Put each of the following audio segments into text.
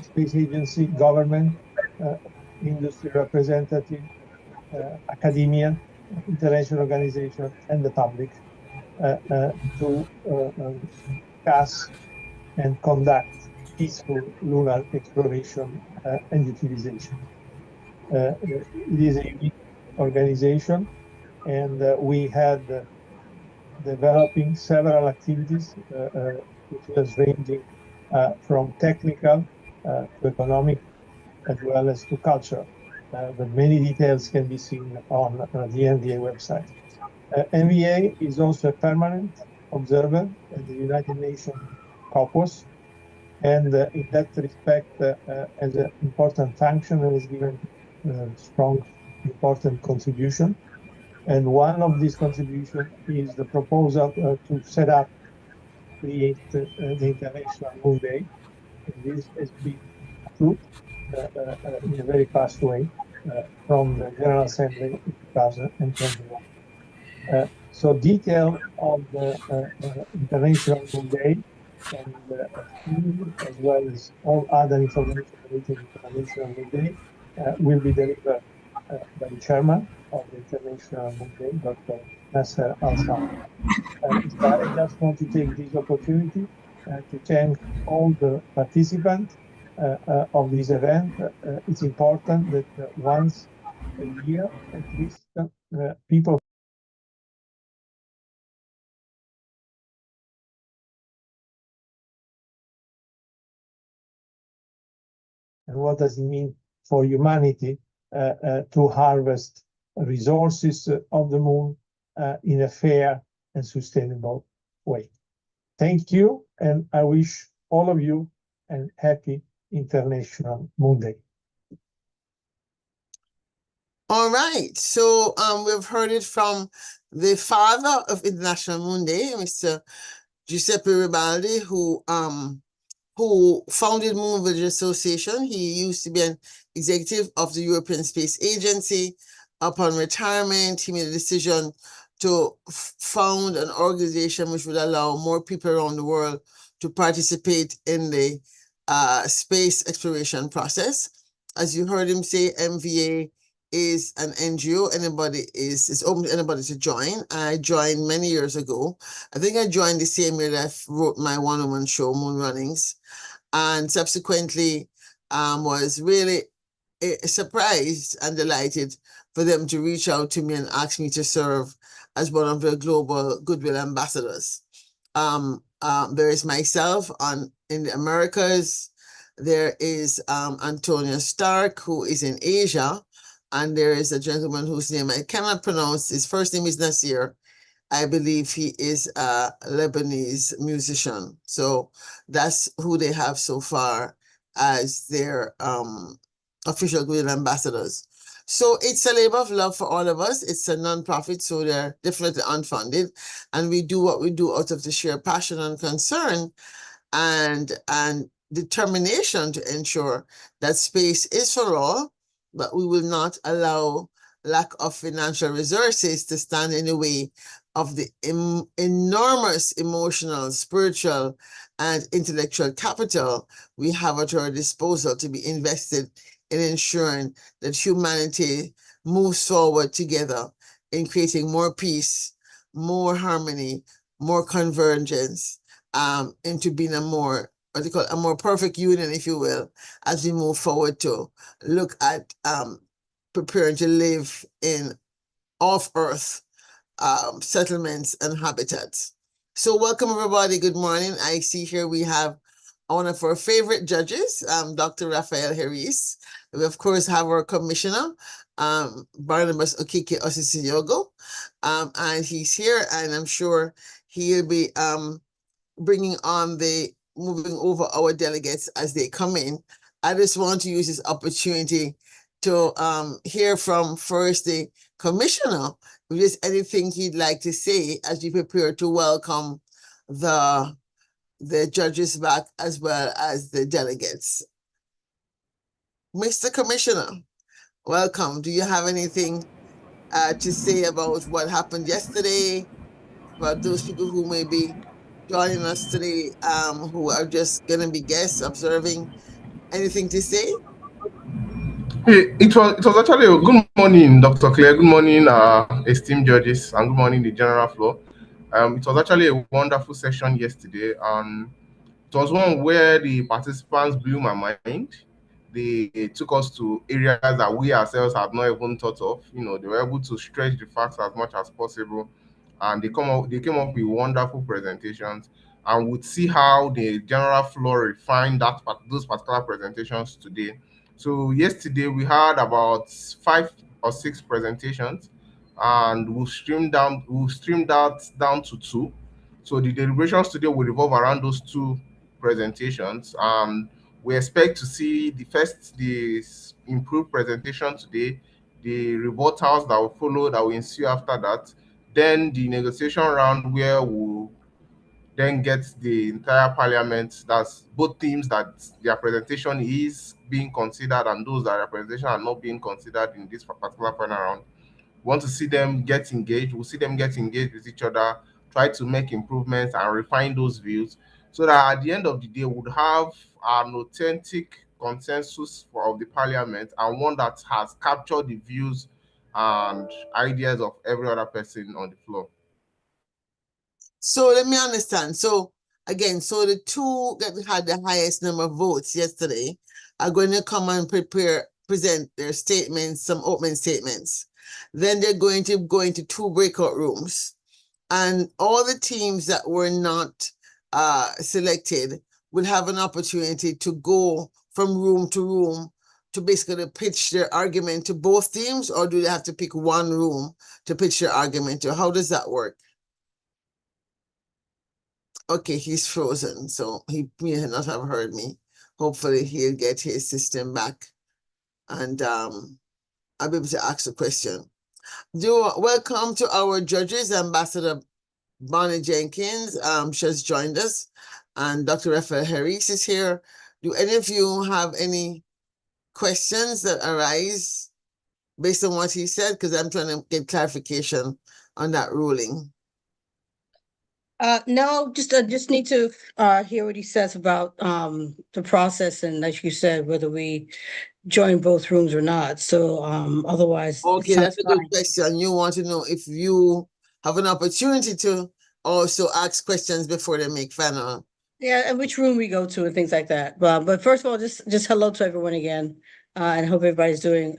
space agency, government, industry representative, academia, international organization, and the public to discuss and conduct peaceful lunar exploration and utilization. It is a unique organization, and we had developing several activities, which was ranging from technical to economic as well as to culture. But many details can be seen on the NVA website. NVA is also a permanent observer at the United Nations caucus, and in that respect, has an important function and has given strong, important contribution. And one of these contributions is the proposal to set up, create the International Moon Day. And this has been approved in a very fast way from the General Assembly in 2021. So detail of the International Moon Day and theme, as well as all other information related to International Moon Day, will be delivered by the chairman of the International Moon Day, Dr. Nasser Al-Sam. I just want to take this opportunity to thank all the participants of this event. It's important that once a year, at least, people. And what does it mean for humanity to harvest resources of the moon in a fair and sustainable way? Thank you, and I wish all of you a happy International Moon Day. All right, so we've heard it from the father of International Moon Day, Mr. Giuseppe Ribaldi, who founded Moon Village Association. He used to be an executive of the European Space Agency. Upon retirement, he made a decision to found an organization which would allow more people around the world to participate in the space exploration process. As you heard him say, MVA is an NGO. It's open to anybody to join. I joined many years ago. I think I joined the same year that I wrote my one-woman show, Moon Runnings, and subsequently was really surprised and delighted for them to reach out to me and ask me to serve as one of the global goodwill ambassadors. There is myself in the Americas. There is Antonio Stark, who is in Asia. And there is a gentleman whose name I cannot pronounce. His first name is Nasir. I believe he is a Lebanese musician. So that's who they have so far as their official goodwill ambassadors. So it's a labor of love for all of us. It's a nonprofit, so they're definitely unfunded. And we do what we do out of the sheer passion and concern and determination to ensure that space is for all, but we will not allow lack of financial resources to stand in the way of the enormous emotional, spiritual, and intellectual capital we have at our disposal to be invested in ensuring that humanity moves forward together in creating more peace, more harmony, more convergence, into being a more perfect union, if you will, as we move forward to look at preparing to live in off-Earth settlements and habitats. So welcome, everybody. Good morning. I see here we have one of our favorite judges, Dr. Rafael Harris. We, of course, have our commissioner, Barnabas Okike Osisiyogo, and he's here, and I'm sure he'll be moving over our delegates as they come in. I just want to use this opportunity to hear from first the commissioner, if there's anything he'd like to say as we prepare to welcome the judges back as well as the delegates. Mr. Commissioner, welcome. Do you have anything to say about what happened yesterday, about those people who may be joining us today, who are just going to be guests observing. Anything to say? Hey, it was actually a good morning, Dr. Claire. Good morning, esteemed judges, and good morning, the general floor. It was actually a wonderful session yesterday, and it was one where the participants blew my mind. They took us to areas that we ourselves had not even thought of. They were able to stretch the facts as much as possible, and they came up with wonderful presentations. And we'd see how the general floor refined those particular presentations today. So yesterday we had about 5 or 6 presentations, and we've streamed that down to 2. So the deliberations today will revolve around those 2 presentations, and we expect to see the improved presentation today, the rebuttals that will follow, that will ensue after that, then the negotiation round where we'll then get the entire parliament, that's both teams that their presentation is being considered and those that their presentation are not being considered in this particular final round. We want to see them get engaged. We'll see them get engaged with each other, try to make improvements and refine those views, so that at the end of the day, we would have an authentic consensus of the parliament, and one that has captured the views and ideas of every other person on the floor. So let me understand. So again, so the two that had the highest number of votes yesterday are going to come and present their statements, some opening statements. Then they're going to go into 2 breakout rooms. And all the teams that were not selected will have an opportunity to go from room to room to basically pitch their argument to both teams, or do they have to pick one room to pitch their argument to? How does that work? Okay, he's frozen, so he may not have heard me. Hopefully he'll get his system back, and I'll be able to ask a question. Welcome to our judges, Ambassador Bonnie Jenkins. She has joined us, and Dr. Raphael Harris is here. Do any of you have any questions that arise based on what he said? Because I'm trying to get clarification on that ruling. No, just need to hear what he says about the process, and like you said, whether we join both rooms or not. So otherwise, okay, that's a good question. You want to know if you have an opportunity to also ask questions before they make final. Yeah, and which room we go to and things like that. But first of all, just hello to everyone again, and hope everybody's doing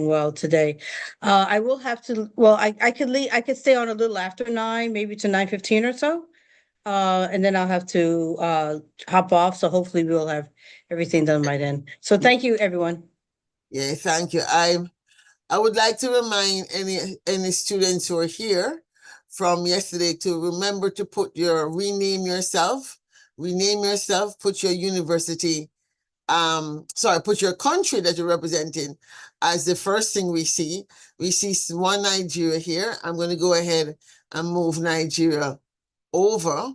well today. I will have to. Well, I could leave. I could stay on a little after 9, maybe to 9:15 or so. And then I'll have to hop off. So hopefully we'll have everything done by then. So thank you, everyone. Yeah, thank you. I would like to remind any students who are here from yesterday to remember to rename yourself, put your university, put your country that you're representing as the first thing we see. We see one Nigeria here. I'm going to go ahead and move Nigeria over.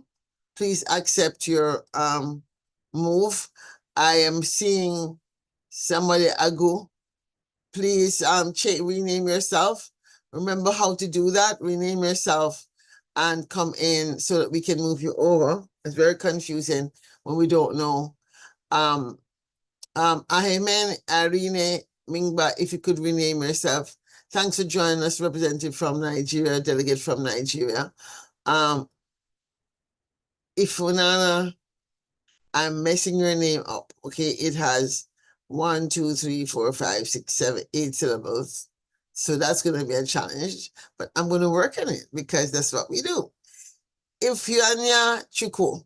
Please accept your move. I am seeing somebody ago. Please rename yourself. Remember how to do that. Rename yourself and come in so that we can move you over. It's very confusing when we don't know. Ahemen Irene Mingba, if you could rename yourself. Thanks for joining us, representative from Nigeria, delegate from Nigeria. Ifunana, I'm messing your name up. Okay, it has 1, 2, 3, 4, 5, 6, 7, 8 syllables. So that's going to be a challenge, but I'm going to work on it because that's what we do. Ifyanya Chuko.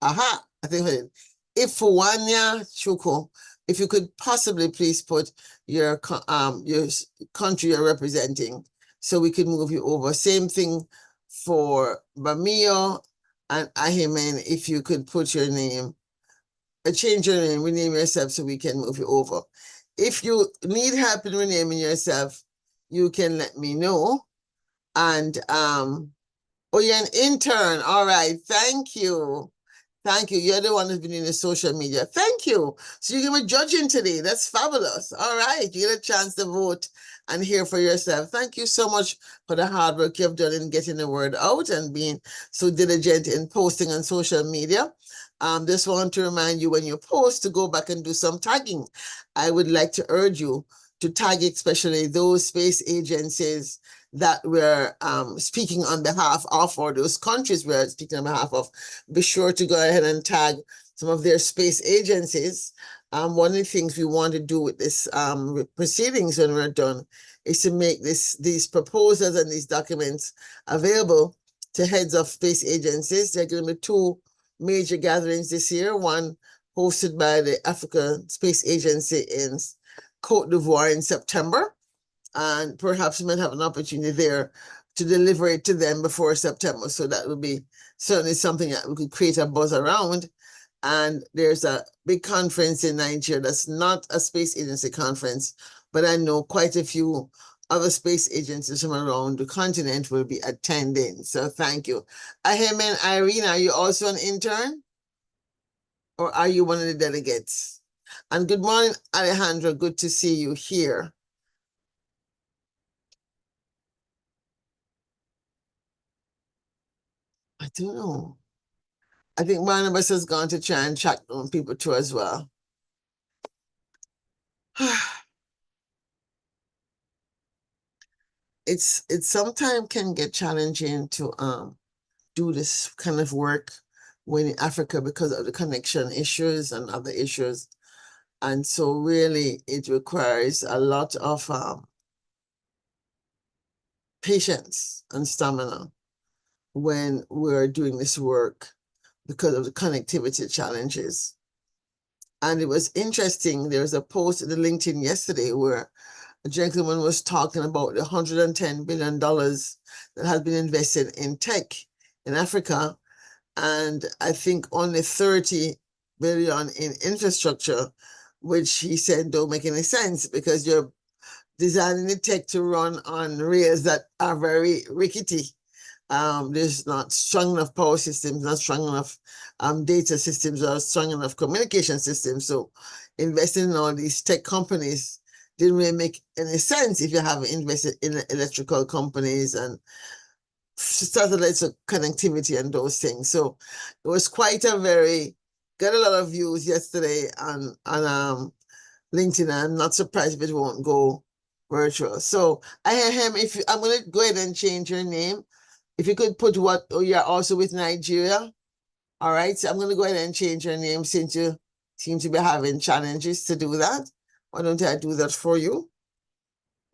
Aha, I think I did. Ifwanya Chuko. If you could possibly please put your country you're representing so we can move you over. Same thing for Bamio and Ahimen, if you could put your name, change your name, rename yourself so we can move you over. If you need help in renaming yourself, you can let me know. And oh, you're an intern. All right, thank you. Thank you. You're the one who's been in the social media. Thank you. So you're going to be judging today. That's fabulous. All right. You get a chance to vote and hear for yourself. Thank you so much for the hard work you've done in getting the word out and being so diligent in posting on social media. Just want to remind you when you post to go back and do some tagging. I would like to urge you to tag especially those space agencies that we're speaking on behalf of, or those countries we're speaking on behalf of. Be sure to go ahead and tag some of their space agencies. One of the things we want to do with this proceedings when we're done is to make these proposals and these documents available to heads of space agencies. There are going to be two major gatherings this year, one hosted by the Africa Space Agency in Cote d'Ivoire in September, and perhaps we might have an opportunity there to deliver it to them before September. So that would be certainly something that we could create a buzz around. And there's a big conference in Nigeria that's not a space agency conference, but I know quite a few other space agencies from around the continent will be attending. So thank you. Ahemen Irene, are you also an intern? Or are you one of the delegates? And good morning, Alejandro. Good to see you here. I don't know. I think Barnabas has gone to try and track down people too as well. It sometimes can get challenging to do this kind of work when in Africa because of the connection issues and other issues. And so really it requires a lot of patience and stamina when we're doing this work because of the connectivity challenges. And it was interesting, there was a post in the LinkedIn yesterday where a gentleman was talking about the $110 billion that has been invested in tech in Africa. And I think only 30 billion in infrastructure, which he said don't make any sense because you're designing the tech to run on rails that are very rickety. There's not strong enough power systems, not strong enough data systems, or strong enough communication systems. So investing in all these tech companies didn't really make any sense if you haven't invested in electrical companies and satellites connectivity and those things. So it was quite got a lot of views yesterday on LinkedIn. I'm not surprised if it won't go virtual. So I'm going to go ahead and change your name. If you could put you're also with Nigeria. All right, so I'm going to go ahead and change your name since you seem to be having challenges to do that. Why don't I do that for you?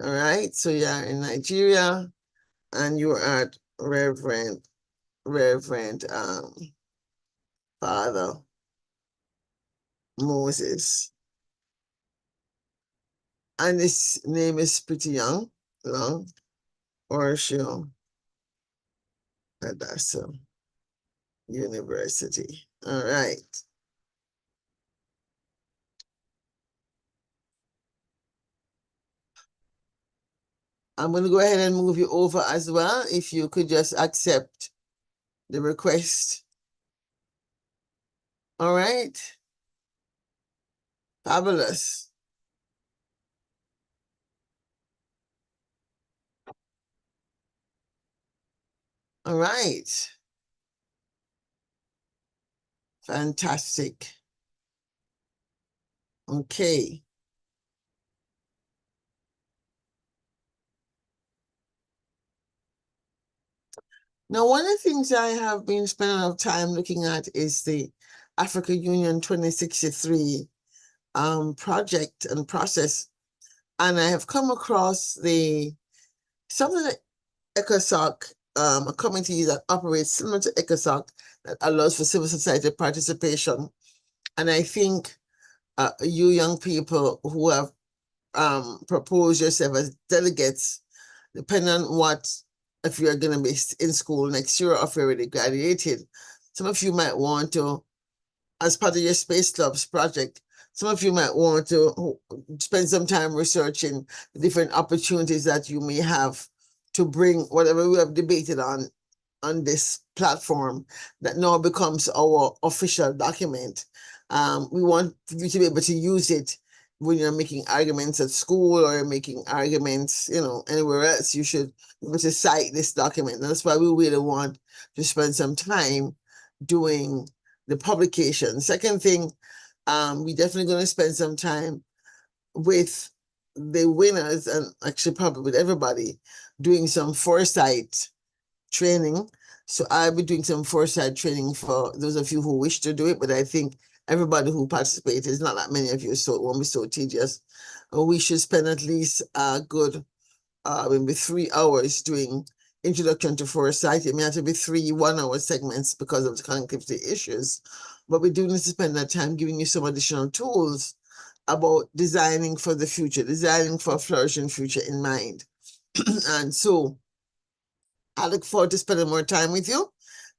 All right, so you're in Nigeria and you are at Reverend Father Moses. And this name is pretty long, Orshio Adasa University. All right. I'm going to go ahead and move you over as well. If you could just accept the request. All right. Fabulous. All right. Fantastic. Okay. Now, one of the things I have been spending a lot of time looking at is the Africa Union 2063 project and process. And I have come across something that ECOSOC, a committee that operates similar to ECOSOC that allows for civil society participation. And I think you young people who have proposed yourself as delegates, depending on if you're going to be in school next year or if you're already graduated, some of you might want to, as part of your Space Clubs project, some of you might want to spend some time researching the different opportunities that you may have to bring whatever we have debated on on this platform that now becomes our official document. We want you to be able to use it when you're making arguments at school or making arguments, anywhere else. You should be able to cite this document. And that's why we really want to spend some time doing the publication. Second thing, we definitely going to spend some time with the winners, and actually probably with everybody, doing some foresight training. So I'll be doing some foresight training for those of you who wish to do it, but I think everybody who participates, it's not that many of you, so it won't be so tedious. We should spend at least a good maybe 3 hours doing introduction to foresight. It may have to be 3 1-hour segments because of the connectivity issues, but we do need to spend that time giving you some additional tools about designing for the future, designing for a flourishing future in mind. And so I look forward to spending more time with you.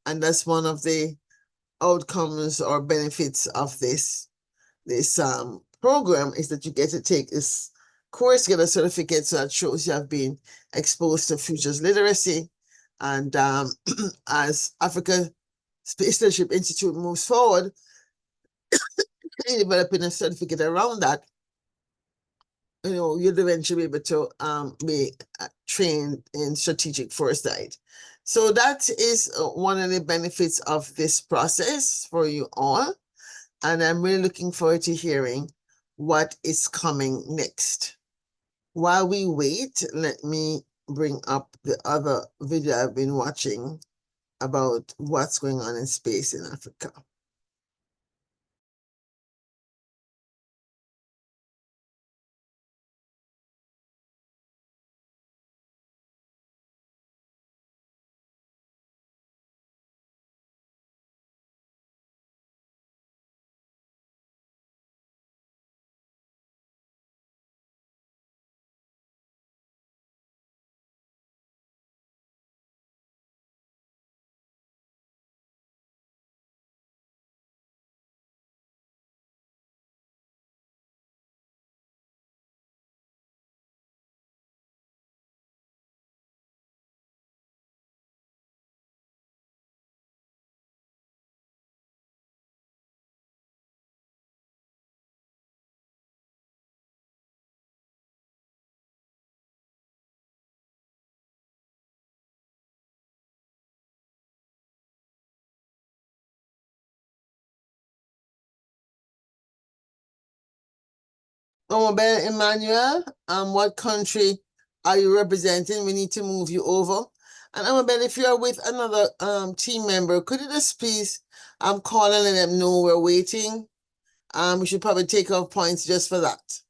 And that's one of the outcomes or benefits of this program, is that you get to take this course, get a certificate, so that shows you have been exposed to futures literacy. And as Africa Space Leadership Institute moves forward, developing a certificate around that, you'll eventually be able to be trained in strategic foresight. So that is one of the benefits of this process for you all. And I'm really looking forward to hearing what is coming next. While we wait, let me bring up the other video I've been watching about what's going on in space in Africa. Ben Emmanuel, what country are you representing? We need to move you over. And Ben, if you're with another team member, could you just please call and let them know we're waiting? We should probably take off points just for that.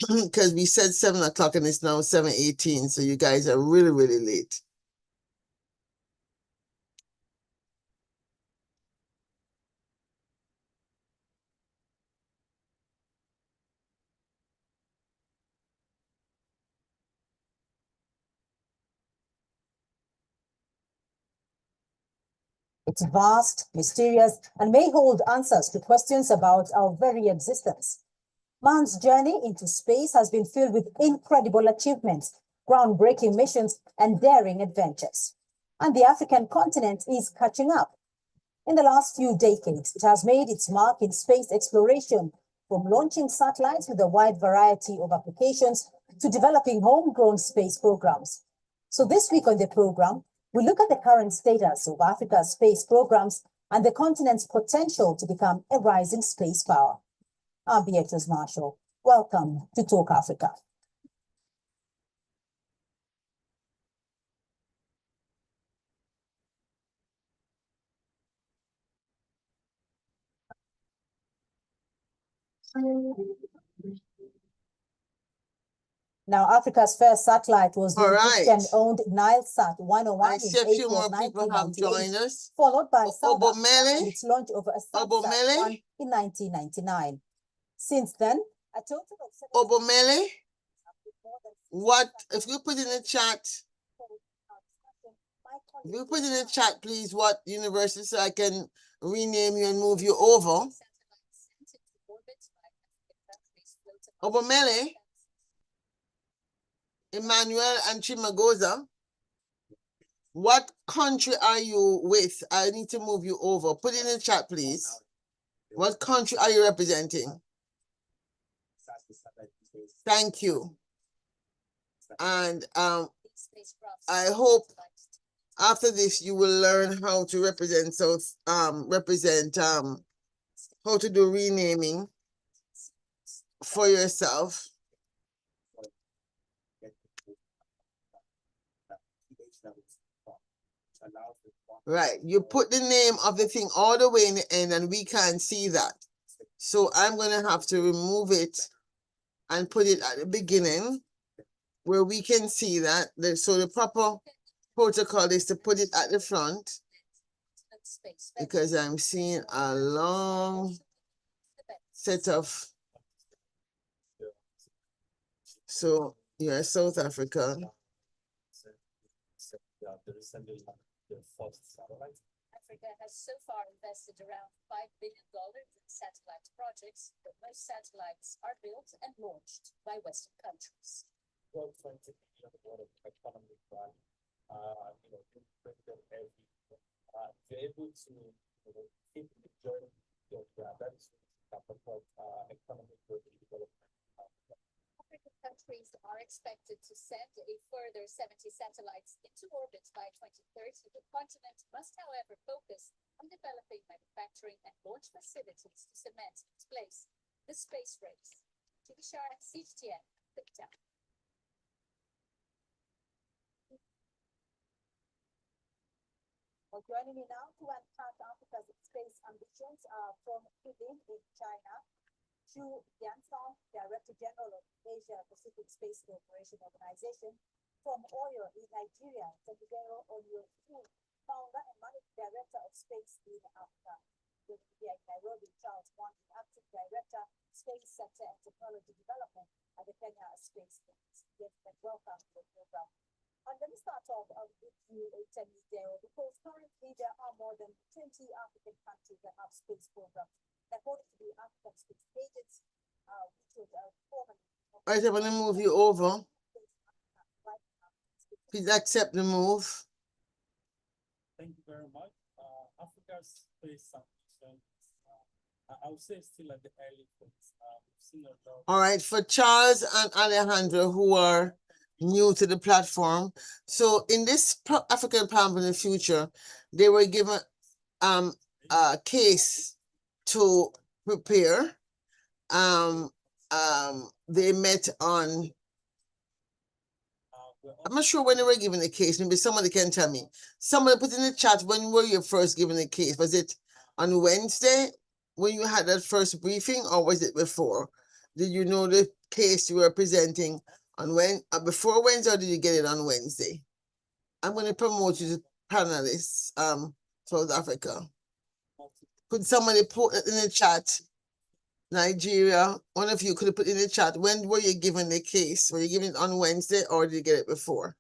Because we said 7 o'clock and it's now 7:18, so you guys are really, really late. It's vast, mysterious, and may hold answers to questions about our very existence. Man's journey into space has been filled with incredible achievements, groundbreaking missions, and daring adventures. And the African continent is catching up. In the last few decades, it has made its mark in space exploration, from launching satellites with a wide variety of applications to developing homegrown space programs. So this week on the program, we look at the current status of Africa's space programs and the continent's potential to become a rising space power. I'm Beatrice Marshall. Welcome to Talk Africa. Now, Africa's first satellite was the Egyptian-owned Nilesat 101 in April of 1998, followed by South Africa and its launch of a Subsat-1 in 1999. Since then, a total of Obomele, what if you put in the chat? If you put in the chat, please, what university, so I can rename you and move you over. Obomele, Emmanuel and Chimagoza, What country are you with? I need to move you over. Put it in the chat, please. What country are you representing? Thank you. And I hope after this you will learn how to represent how to do renaming for yourself. Right, you put the name of the thing all the way in the end and we can't see that. So I'm going to have to remove it and put it at the beginning where we can see that. So the proper protocol is to put it at the front because I'm seeing a long set of. So you're South Africa. Africa has so far invested around $5 billion in satellite projects, but most satellites are built and launched by Western countries. 20 billion worth of economic value, you're able to keep the journey of that is economic growth and development. African countries are expected to send a further 70 satellites into orbit by 2030. The continent must, however, focus on developing manufacturing and launch facilities to cement its place. The space race. Tibishara CGTN, Cape Town. Well, joining me now to unpack Africa's space ambitions from Beijing in China. Xu Yansong, Director General of Asia Pacific Space Cooperation Organization, from Oyo in Nigeria, Tedugero Onyofu, Founder and Managing Director of Space in Africa. With here in Nairobi, Charles Wangi, Acting Director, Space Sector and Technology Development at the Kenya Space Force. Gentlemen, welcome to the program. And let me start off with you, Tedugero, because currently there are more than 20 African countries that have space programs. According to the African Space Agency, which was formerly. Right, I'm going to move you over. Please accept the move. Thank you very much. Africa's space ambition, I would say, still at the early phase. We've seen a lot. All right, for Charles and Alejandro, who are new to the platform. So in this African Palm in the future, they were given a case to prepare. They met on, I'm not sure when they were given the case. Maybe somebody can tell me. Somebody put in the chat, when were you first given the case? Was it on Wednesday when you had that first briefing, or was it before? Did you know the case you were presenting on before Wednesday, or did you get it on Wednesday? I'm going to promote you to panelists, South Africa. Could somebody put it in the chat? Nigeria, one of you could have put in the chat, when were you given the case? Were you given it on Wednesday, or did you get it before?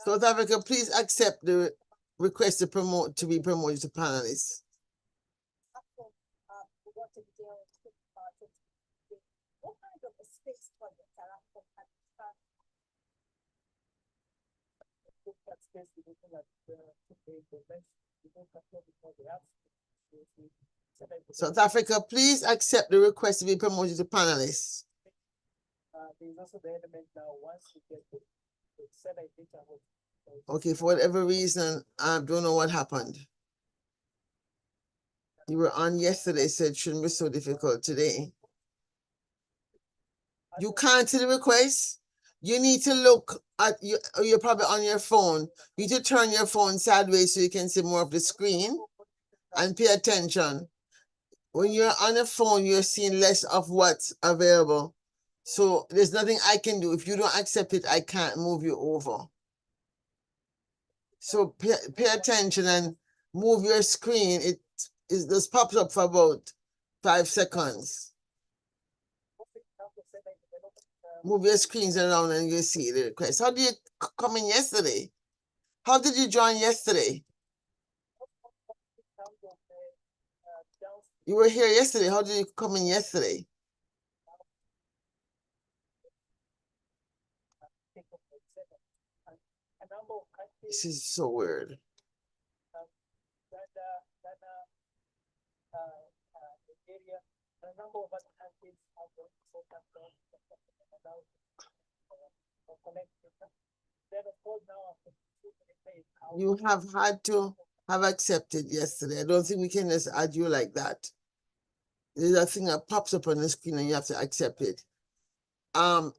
South Africa, please accept the request to be promoted to panelists. South Africa, please accept the request to be promoted to panelists. There's also the element now, once you get the satellite data. Okay, for whatever reason, I don't know what happened. You were on yesterday, so it shouldn't be so difficult today. You can't see the request? You need to look at you're probably on your phone. You need to turn your phone sideways so you can see more of the screen and pay attention. When you're on a phone, you're seeing less of what's available. So there's nothing I can do. If you don't accept it, I can't move you over. So pay attention and move your screen. It just pops up for about 5 seconds. Move your screens around and you see the request. How did you come in yesterday? How did you join yesterday? You were here yesterday. How did you come in yesterday? This is so weird. Nigeria, a number of other countries are going to focus on then of course now after You have had to have accepted yesterday. I don't think we can just add you like that. There's a thing that pops up on the screen and you have to accept it. Shamin,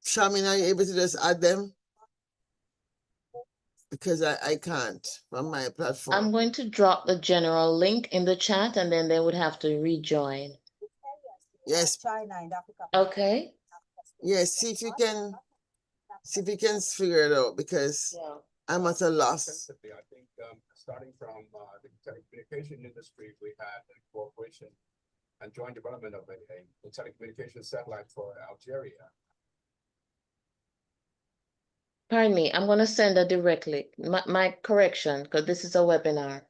are you able to just add them? Because I can't from my platform. I'm going to drop the general link in the chat and then they would have to rejoin. Yes. China and Africa. Okay. Yes, see if you can figure it out because Yeah. I'm at a loss. Extensively, I think starting from the telecommunication industry, we had a cooperation and joint development of a telecommunication satellite for Algeria. Pardon me, I'm going to send a direct link. My correction, because this is a webinar.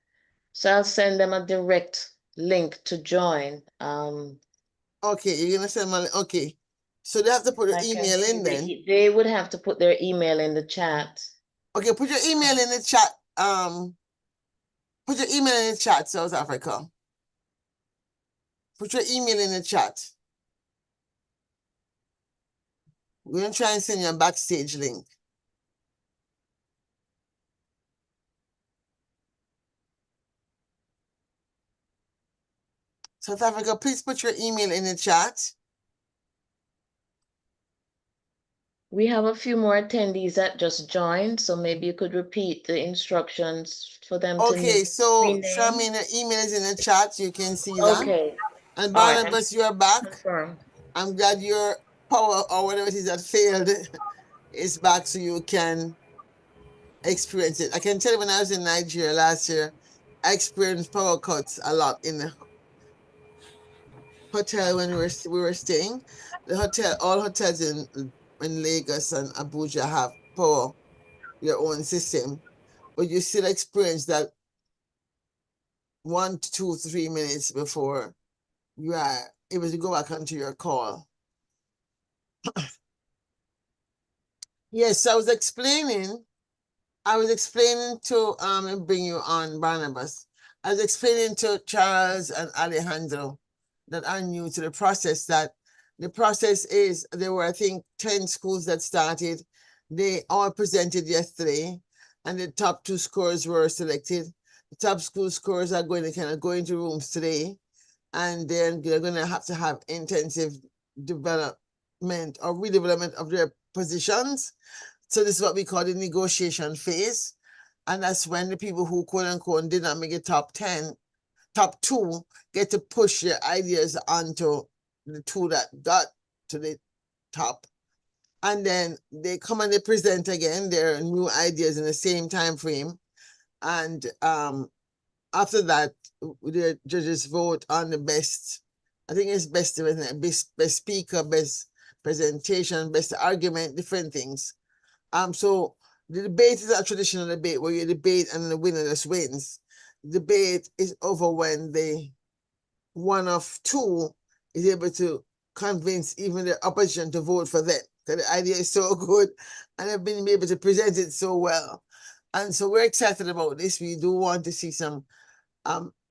So I'll send them a direct link to join. Okay, you're gonna send my okay. So they have to put an I can email see in then. they would have to put their email in the chat. Okay, put your email in the chat. Put your email in the chat, South Africa. Put your email in the chat. We're gonna try and send you a backstage link. South Africa, please put your email in the chat. We have a few more attendees that just joined, so maybe you could repeat the instructions for them to Okay, so rename. Charmaine, the email is in the chat. You can see that. Okay. And All right, Barnabas, you are back. confirmed. I'm glad your power or whatever it is that failed is back so you can experience it. I can tell you when I was in Nigeria last year, I experienced power cuts a lot in the hotel when we were staying. The hotel, all hotels in Lagos and Abuja have power, your own system, but you still experience that 1, 2, 3 minutes before you are able to go back onto your call. Yes, I was explaining to and bring you on, Barnabas. I was explaining to Charles and Alejandro that are new to the process that the process is there were I think 10 schools that started. They all presented yesterday and the top 2 scores were selected. The top school scores are going to kind of go into rooms today and then they're going to have intensive development or redevelopment of their positions. So this is what we call the negotiation phase. And that's when the people who quote unquote did not make it top 10, top 2 get to push their ideas onto the 2 that got to the top. And then they come and they present again their new ideas in the same time frame. And after that, the judges vote on the best, I think it's best speaker, best presentation, best argument, different things. So the debate is a traditional debate where you debate and the winner just wins. The debate is over when the one of 2 is able to convince even the opposition to vote for them. Because the idea is so good and they've been able to present it so well. And so we're excited about this. We do want to see some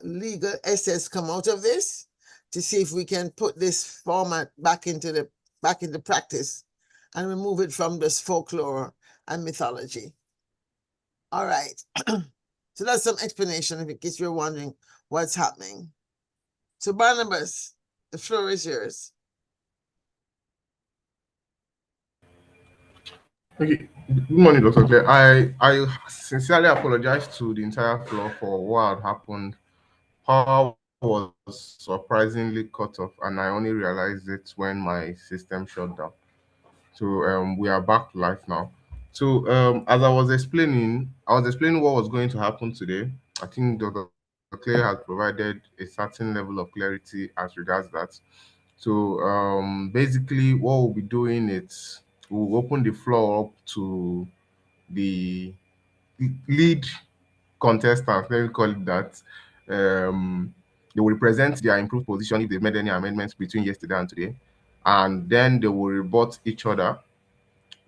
legal essays come out of this to see if we can put this format back into practice and remove it from this folklore and mythology. All right. So that's some explanation in case you're wondering what's happening. So Barnabas, the floor is yours. Okay. Good morning, Dr. Claire. I sincerely apologize to the entire floor for what had happened. Power was surprisingly cut off, and I only realized it when my system shut down. So we are back live now. So as I was explaining what was going to happen today. I think Dr. Claire has provided a certain level of clarity as regards that. So basically, what we'll be doing is we'll open the floor up to the lead contestants, let me call it that. They will present their improved position if they've made any amendments between yesterday and today, and then they will rebut each other.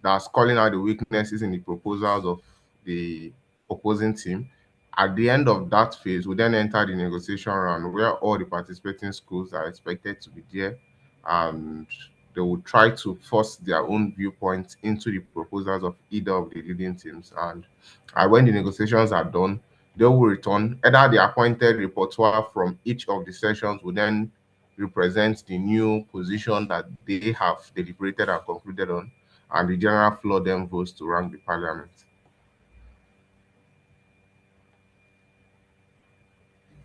that's calling out the weaknesses in the proposals of the opposing team. At the end of that phase, we then enter the negotiation round where all the participating schools are expected to be there, and they will try to force their own viewpoints into the proposals of either of the leading teams. And when the negotiations are done, they will return either the appointed reporter from each of the sessions will then represent the new position that they have deliberated and concluded on, and the general floor then votes to rank the parliament.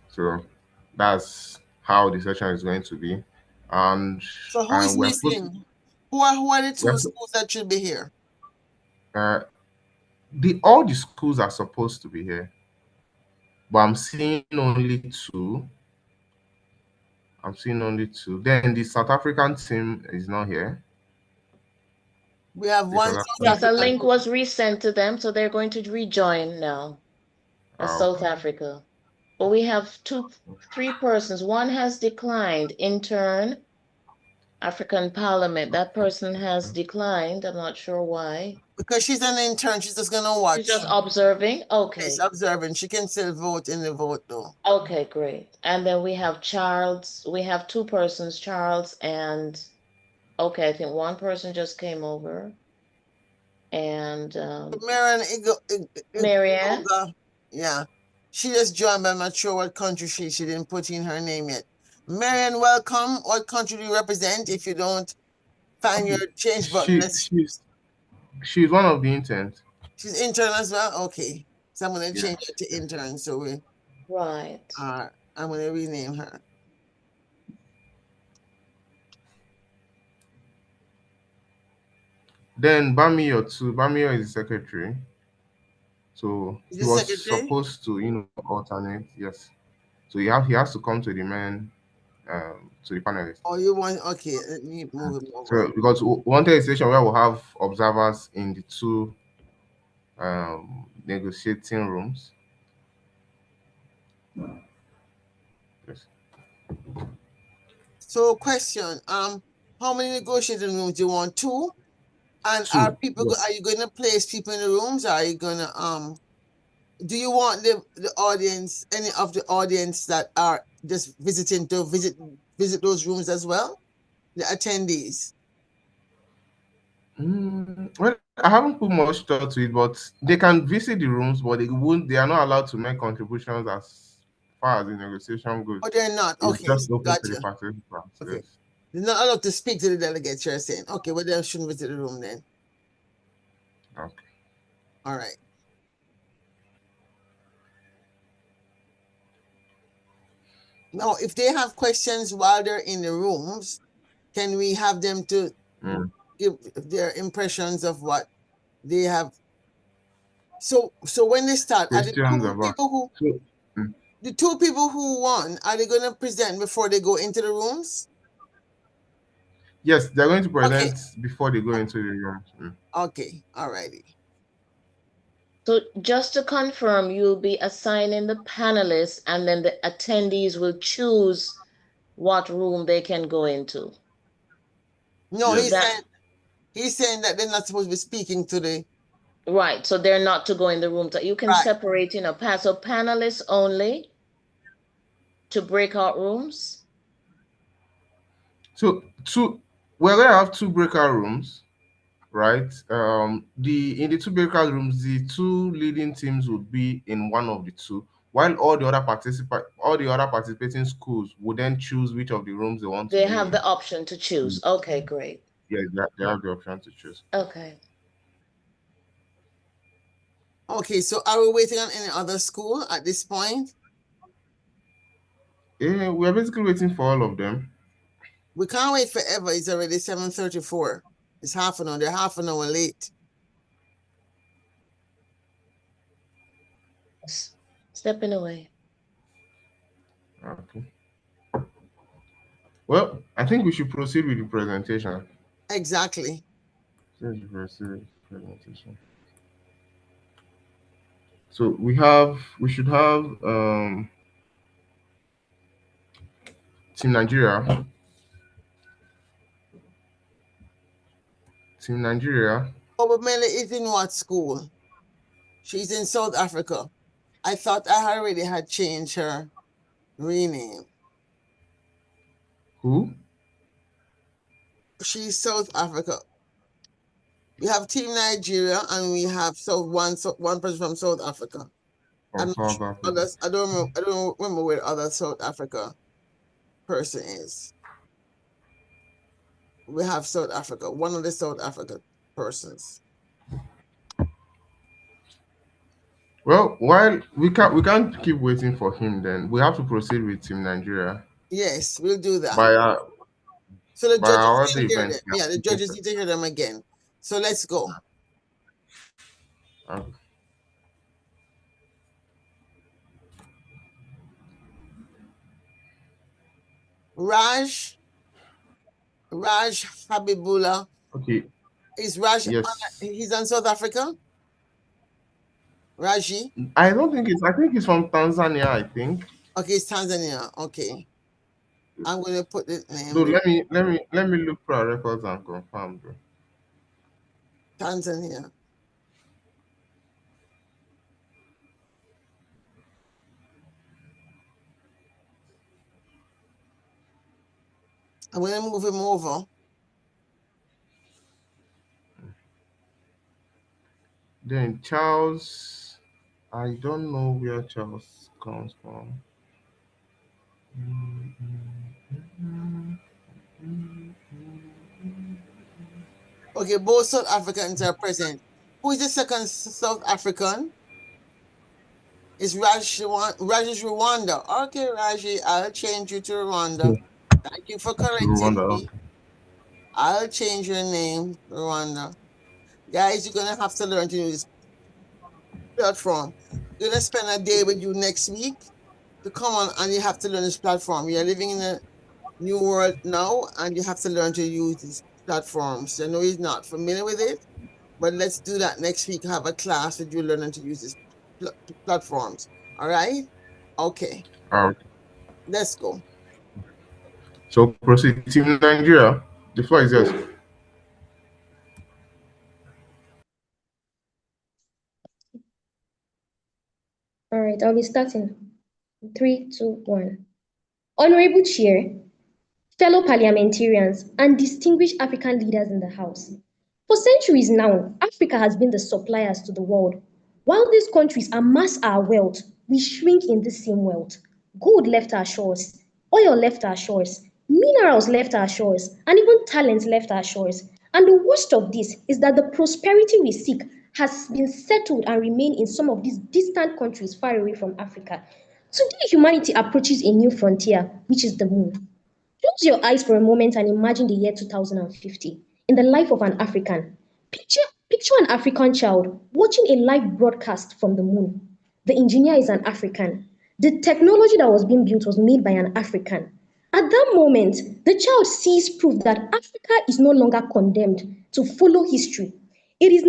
So that's how the session is going to be. And So who is we're supposed missing? Who are the two we're, schools that should be here? uh, all the schools are supposed to be here, but I'm seeing only two. I'm seeing only two. Then the South African team is not here. We have The one South South African Yes, a African link group. was resent to them, so they're going to rejoin now. South okay. Africa. But we have three persons. One has declined. Intern, African Parliament. That person has declined. I'm not sure why. Because she's an intern, she's just gonna She's watch. just observing. Yes, Okay. observing. She can still vote in the vote though. Okay, great. And then we have Charles. We have two persons, Charles and okay, I think one person just came over. And Marian Marianne. Igoga, yeah. She just joined, but I'm not sure what country she didn't put in her name yet. Marian, welcome. What country do you represent? If you don't find your change button, She's one of the interns. she's intern as well. Okay, so I'm gonna change Yes. it to intern. So Right. I'm gonna rename her. Then Bamiyo too. Bamiyo is the secretary. So Is he the was secretary? supposed to, alternate. Yes. So he has to come to the main to the panelists. Oh, you want? Okay, let me move him over. So because we wanted a session where we'll have observers in the two negotiating rooms. Yes. So, question: how many negotiating rooms do you want? Two? And are Two. people? Yes. Are you going to place people in the rooms? Or are you going to Do you want the audience, any of the audience that are just visiting to visit those rooms as well? The attendees. Well, I haven't put much thought to it, but they can visit the rooms, but they won't. They are not allowed to make contributions as far as the negotiation goes. Oh, they're not. It's Okay, just open to the gotcha. participants. Okay, Yes. they're not allowed to speak to the delegates. You're saying, okay, well, they shouldn't visit the room then. Okay. All right. Now, if they have questions while they're in the rooms, can we have them to give their impressions of what they have? So when they start, are the Questions two about. people who So, mm, the two people who won, are they going to present before they go into the rooms? yes, they're going to Okay. present before they go into the rooms. Okay. All righty. So just to confirm, you'll be assigning the panelists and then the attendees will choose what room they can go into. No, Yes. he's saying that they're not supposed to be speaking to the Right, so they're not to go in the room. You can right. separate, so panelists only to breakout rooms. So we're gonna have two breakout rooms, right? In the two breakout rooms, the two leading teams would be in one of the two, while all the other participating schools would then choose which of the rooms they want to They be have in. the option to choose. Okay, great. Yeah, they have the option to choose. Okay. Okay, so are we waiting on any other school at this point? Yeah, we're basically waiting for all of them. We can't wait forever. It's already 7:34. It's half an hour. They're half an hour late. Stepping away. Okay. Well, I think we should proceed with the presentation. Exactly. Let's proceed with the presentation. So we should have Team Nigeria. Team Nigeria. Obamela is in what school? She's in South Africa. I thought I already had changed her rename. Who? She's South Africa. We have Team Nigeria and we have one person from South Africa. From South Africa. Others, I don't remember where the other South Africa person is. We have South Africa, one of the South Africa persons. Well, while we can't keep waiting for him, then we have to proceed with Team Nigeria. Yes, we'll do that. By So the by judges our need to hear event. them. Yeah, the judges need to hear them again. So let's go. Okay. Raj Habibullah. Okay. Is Raj? Yes. He's in South Africa. Raji. I think he's from Tanzania. I think. Okay, it's Tanzania. Okay. I'm gonna put the name. So let me look for our records and confirm. Bro. Tanzania. I'm gonna move him over. Then Charles, I don't know where Charles comes from. Okay, both South Africans are present. Who is the second South African? It's Raj is Rwanda. Okay, Raji, I'll change you to Rwanda. Thank you for correcting Rwanda. me. I'll change your name, Rwanda. Guys, you're gonna have to learn to use this platform. We're gonna spend a day with you next week to come on, and you have to learn this platform. We are living in a new world now, and you have to learn to use these platforms. I know you're not familiar with it, but let's do that next week. Have a class with you learning to use these platforms. All right? Okay. Let's go. So proceed. Team Nigeria, the floor is yours. All right, I'll be starting. 3, 2, 1. Honorable Chair, fellow parliamentarians, and distinguished African leaders in the House. For centuries now, Africa has been the suppliers to the world. While these countries amass our wealth, we shrink in the same wealth. Gold left our shores, oil left our shores, minerals left our shores, and even talent left our shores. And the worst of this is that the prosperity we seek has been settled and remain in some of these distant countries far away from Africa. Today, humanity approaches a new frontier, which is the moon. Close your eyes for a moment and imagine the year 2050 in the life of an African. Picture an African child watching a live broadcast from the moon. The engineer is an African. The technology that was being built was made by an African. At that moment, the child sees proof that Africa is no longer condemned to follow history. It is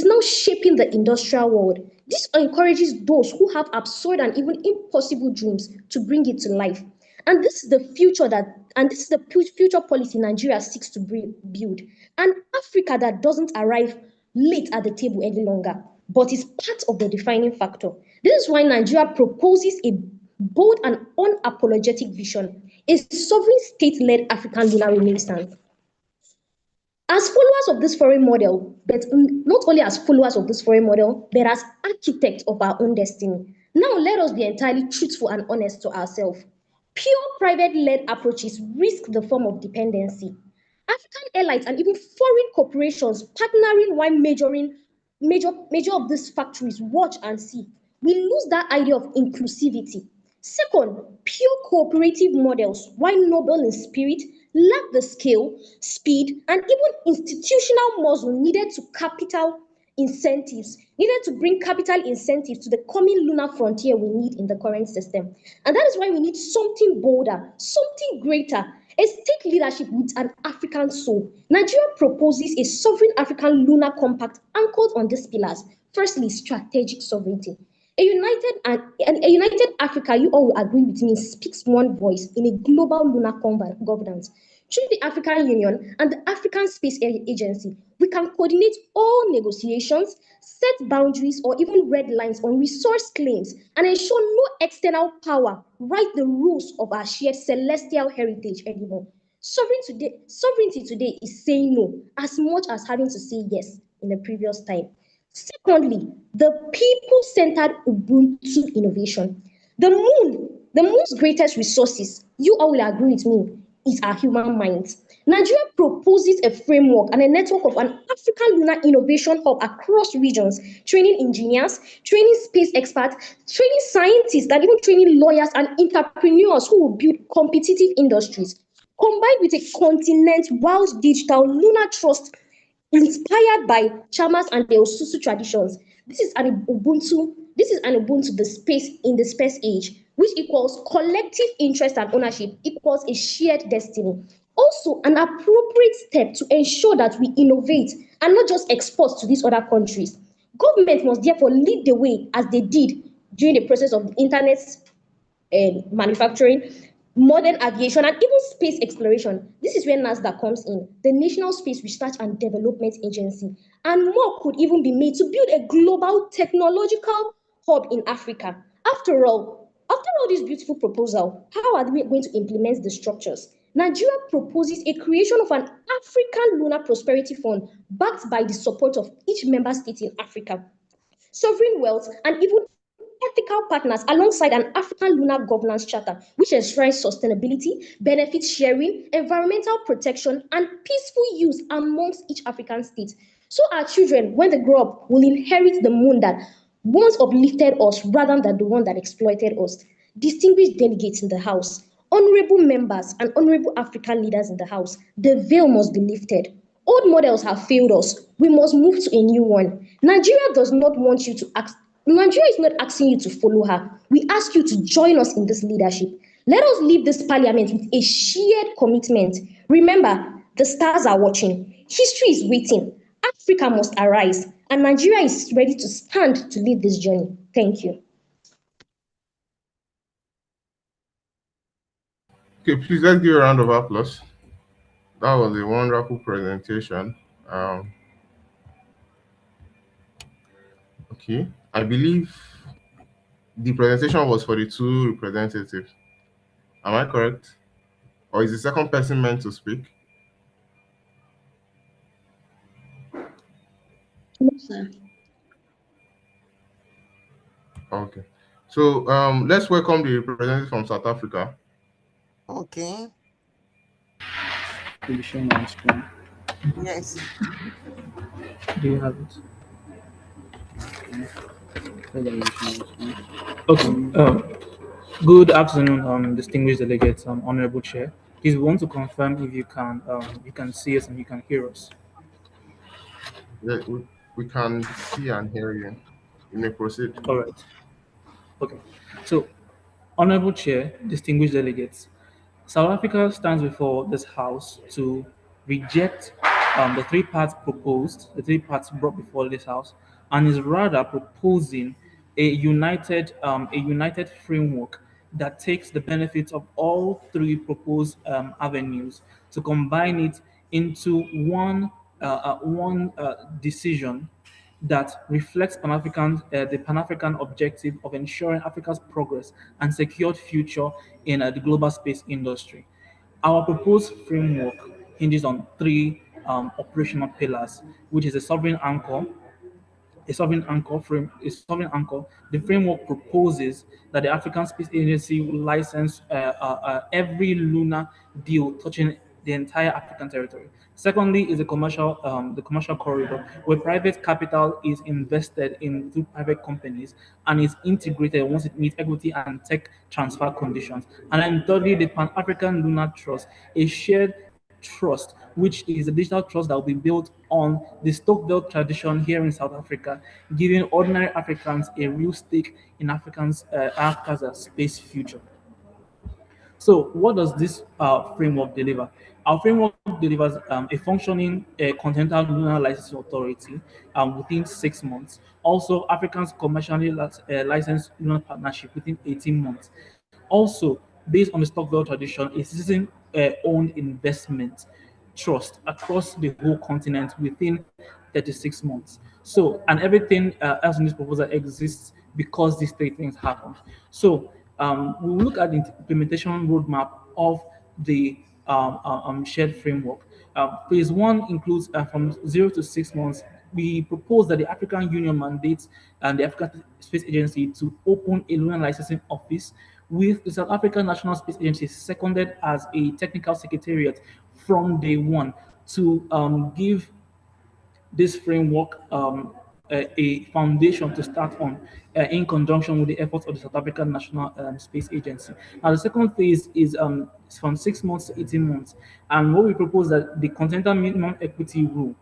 now shaping the industrial world. This encourages those who have absurd and even impossible dreams to bring it to life. And this is the future policy Nigeria seeks to build. An Africa that doesn't arrive late at the table any longer, but is part of the defining factor. This is why Nigeria proposes a bold and unapologetic vision, a sovereign state-led African lunar renaissance. As followers of this foreign model, but not only as followers of this foreign model, but as architects of our own destiny. Now let us be entirely truthful and honest to ourselves. Pure private-led approaches risk the form of dependency. African airlines and even foreign corporations partnering while major of these factories watch and see. We lose that idea of inclusivity. Second, pure cooperative models, while noble in spirit, lack the scale, speed, and even institutional muscle needed to bring capital incentives to the coming lunar frontier we need in the current system. And that is why we need something bolder, something greater, a state leadership with an African soul. Nigeria proposes a sovereign African lunar compact anchored on these pillars. Firstly, strategic sovereignty. A united Africa, you all will agree with me, speaks one voice in a global lunar governance. Through the African Union and the African Space Agency, we can coordinate all negotiations, set boundaries, or even red lines on resource claims and ensure no external power write the rules of our shared celestial heritage anymore. Sovereignty today is saying no as much as having to say yes in the previous time. Secondly, the people-centered Ubuntu innovation. The moon's greatest resources, you all will agree with me, is our human minds. Nigeria proposes a framework and a network of an African lunar innovation hub across regions, training engineers, training space experts, training scientists, and even training lawyers and entrepreneurs who will build competitive industries. Combined with a continent-wide digital lunar trust inspired by Chamas and the Osusu traditions. This is an Ubuntu, the space in the space age, which equals collective interest and ownership equals a shared destiny. Also, an appropriate step to ensure that we innovate and not just export to these other countries. Government must therefore lead the way as they did during the process of the internet manufacturing, modern aviation, and even space exploration. This is where NASDAQ comes in, the National Space Research and Development Agency. And more could even be made to build a global technological hub in Africa. After all this beautiful proposal, how are we going to implement the structures? Nigeria proposes a creation of an African Lunar Prosperity Fund backed by the support of each member state in Africa, sovereign wealth, and even ethical partners alongside an African Lunar Governance Charter, which enshrines sustainability, benefit sharing, environmental protection, and peaceful use amongst each African state. So our children, when they grow up, will inherit the moon that once uplifted us rather than the one that exploited us. Distinguished delegates in the House, honorable members, and honorable African leaders in the House, the veil must be lifted. Old models have failed us. We must move to a new one. Nigeria is not asking you to follow her. We ask you to join us in this leadership. Let us leave this parliament with a shared commitment. Remember, the stars are watching. History is waiting. Africa must arise, and Nigeria is ready to stand to lead this journey. Thank you. Okay, please let's give a round of applause. That was a wonderful presentation. Um, okay, I believe the presentation was for the two representatives. Am I correct? Or is the second person meant to speak? No, sir. Okay. So let's welcome the representative from South Africa. Okay. Will be shown on screen. Yes. Do you have it? Whether it will be shown on screen. Okay. Good afternoon, distinguished delegates, honorable chair. Please, we want to confirm if you can see us and you can hear us. Yeah, we can see and hear you. You may proceed. All right. Okay. So, honorable chair, distinguished delegates, South Africa stands before this House to reject the three parts brought before this House, and is rather proposing a united framework that takes the benefits of all three proposed avenues to combine it into one decision that reflects the Pan-African objective of ensuring Africa's progress and secured future in the global space industry. Our proposed framework hinges on three operational pillars, which is a sovereign anchor. The framework proposes that the African Space Agency will license every lunar deal touching the entire African territory. Secondly, is the commercial corridor, where private capital is invested in through private companies and is integrated once it meets equity and tech transfer conditions. And then thirdly, the Pan African Lunar Trust, a shared trust, which is a digital trust that will be built on the Stokvel tradition here in South Africa, giving ordinary Africans a real stake in Africa's space future. So, what does this framework deliver? Our framework delivers a functioning continental lunar licensing authority within 6 months. Also, Africans commercially licensed lunar partnership within 18 months. Also, based on the Stockwell tradition, owned investment trust across the whole continent within 36 months. So, and everything else in this proposal exists because these three things happened. So, we'll look at the implementation roadmap of the shared framework. Phase one includes from 0 to 6 months. We propose that the African Union mandates and the African Space Agency to open a lunar licensing office with the South African National Space Agency seconded as a technical secretariat from day one to give this framework a foundation to start on in conjunction with the efforts of the South African National Space Agency. Now, the second phase is from 6 months to 18 months. And what we propose that the continental minimum equity rule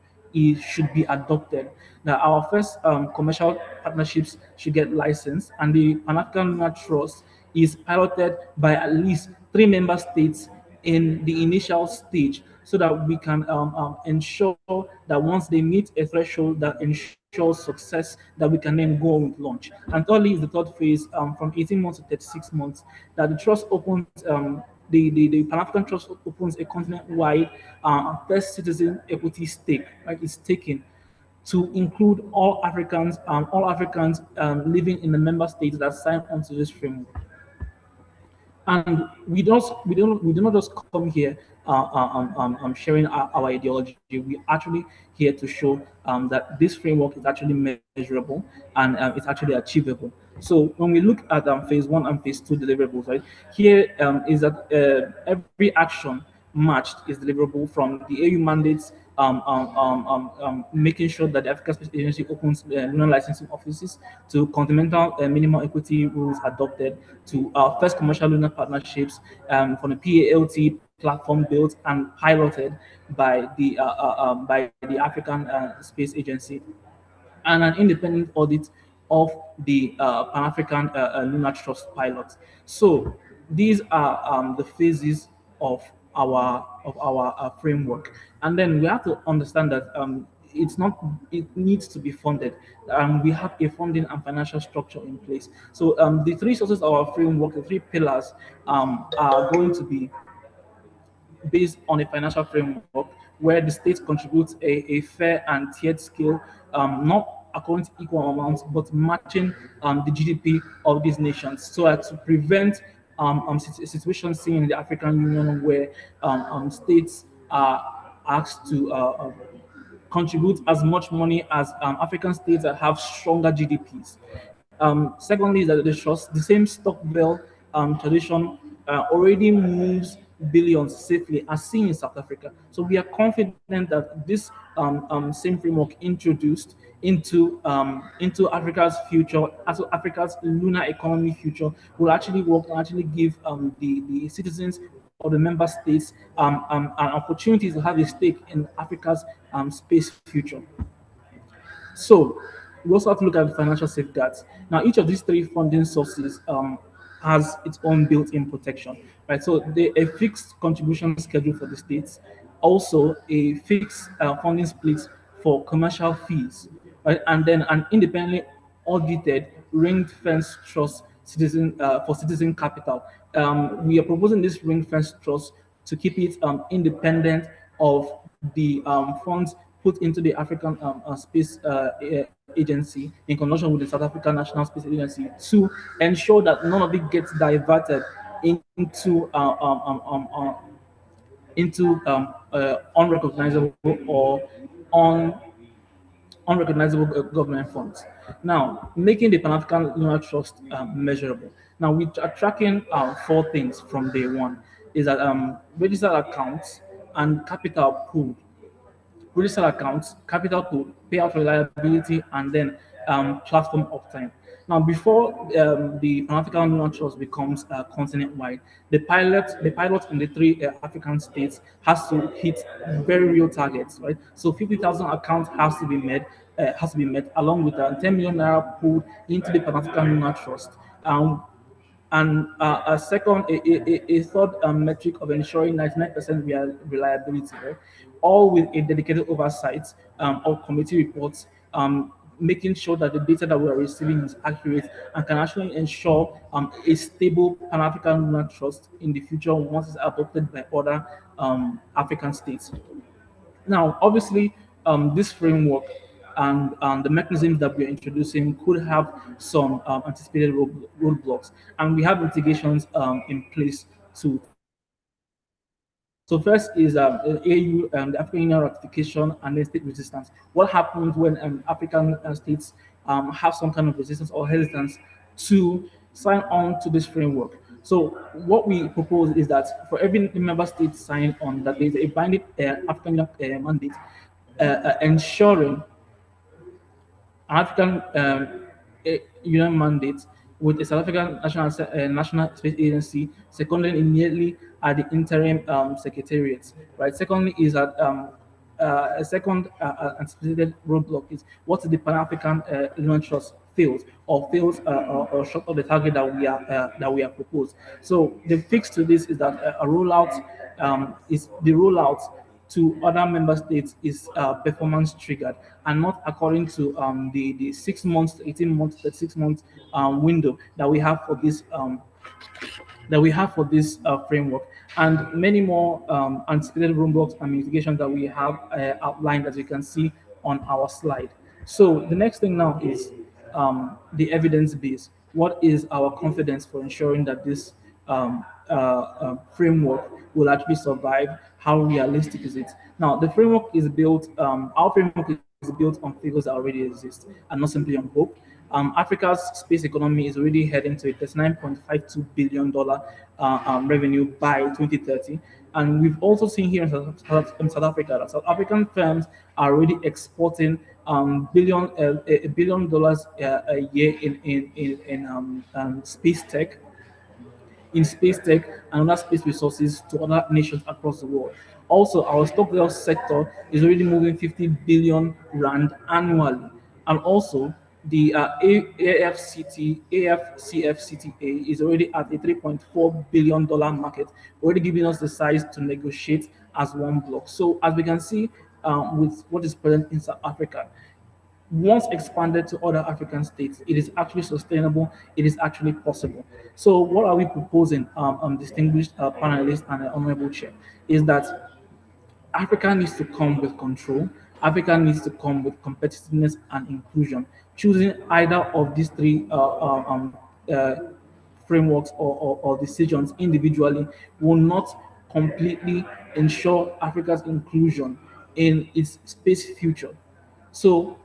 should be adopted. Now, our first commercial partnerships should get licensed, and the Pan African Lunar Trust is piloted by at least 3 member states in the initial stage so that we can ensure that once they meet a threshold that ensures success, that we can then go with launch. And thirdly is the third phase from 18 months to 36 months that the trust opens the Pan African Trust opens a continent-wide first citizen equity stake, right? It's taken to include all Africans living in the member states that sign onto this framework. And we do not just come here sharing our ideology. We actually here to show that this framework is actually measurable and it's actually achievable. So when we look at phase one and phase two deliverables, right here is that every action matched is deliverable from the AU mandates, making sure that the African Space Agency opens lunar licensing offices to continental minimum equity rules adopted, to our first commercial lunar partnerships from the PALT platform built and piloted by the African Space Agency, and an independent audit of the Pan African Lunar Trust pilot. So these are the phases of our framework, and then we have to understand that it needs to be funded. We have a funding and financial structure in place. So the three sources of our framework, the three pillars, are going to be based on a financial framework where the state contributes a fair and tiered scale, not according to equal amounts, but matching the GDP of these nations, so as to prevent situations seen in the African Union where states are asked to contribute as much money as African states that have stronger GDPs. Secondly, is that the same Stockville tradition already moves billions safely, as seen in South Africa. So we are confident that this same framework introduced into Africa's future, as Africa's lunar economy future, will actually work and actually give the citizens of the member states an opportunity to have a stake in Africa's space future. So we also have to look at the financial safeguards. Now, each of these three funding sources has its own built-in protection, right? So a fixed contribution schedule for the states, also a fixed funding split for commercial fees, right? And then an independently audited ring-fence trust for citizen capital. We are proposing this ring-fence trust to keep it independent of the funds put into the African Space Agency in conjunction with the South African National Space Agency to ensure that none of it gets diverted into unrecognizable or un unrecognizable government funds. Now, making the Pan African Lunar Trust measurable. Now, we are tracking four things from day one: is that registered accounts and capital pool, registered accounts, capital pool, payout reliability, and then platform uptime. Now, before the Pan African Lunar Trust becomes continent-wide, the pilot in the three African states has to hit very real targets, right? So 50,000 accounts has to be met, along with 10 million naira pooled into the Pan African Lunar Trust. And a second, a third metric of ensuring 99% reliability, right? All with a dedicated oversight of committee reports, making sure that the data that we are receiving is accurate and can actually ensure a stable Pan-African lunar trust in the future once it's adopted by other African states. Now, obviously, this framework and the mechanisms that we are introducing could have some anticipated roadblocks, and we have mitigations in place to address them. So first is AU, the African Union ratification and then state resistance. What happens when African states have some kind of resistance or hesitance to sign on to this framework? So what we propose is that for every member state signing on, that there is a binding African Union mandate ensuring African Union mandate with a South African national space agency seconded immediately at the interim secretariat. Right. Secondly, is that a second anticipated roadblock is what the Pan African Union Trust fails or short of the target that we have proposed. So the fix to this is that a rollout is the rollout to other member states is performance triggered and not according to the 6 months, 18 months, 36 months window that we have for this framework, and many more anticipated roadblocks and mitigations that we have outlined, as you can see on our slide. So the next thing now is the evidence base. What is our confidence for ensuring that this framework will actually survive? How realistic is it? Now, the framework is built, our framework is built on figures that already exist and not simply on hope. Africa's space economy is already heading to a $39.52 billion revenue by 2030. And we've also seen here in South Africa that South African firms are already exporting $1 billion a year in space tech, and other space resources to other nations across the world. Also, our Stockwell sector is already moving 50 billion rand annually, and also the AFCFCTA is already at a $3.4 billion market, already giving us the size to negotiate as one block. So, as we can see, with what is present in South Africa, once expanded to other African states, it is actually sustainable, it is actually possible. So, what are we proposing, distinguished panelists and honorable chair, is that Africa needs to come with control, Africa needs to come with competitiveness and inclusion. Choosing either of these three uh, frameworks or decisions individually will not completely ensure Africa's inclusion in its space future. So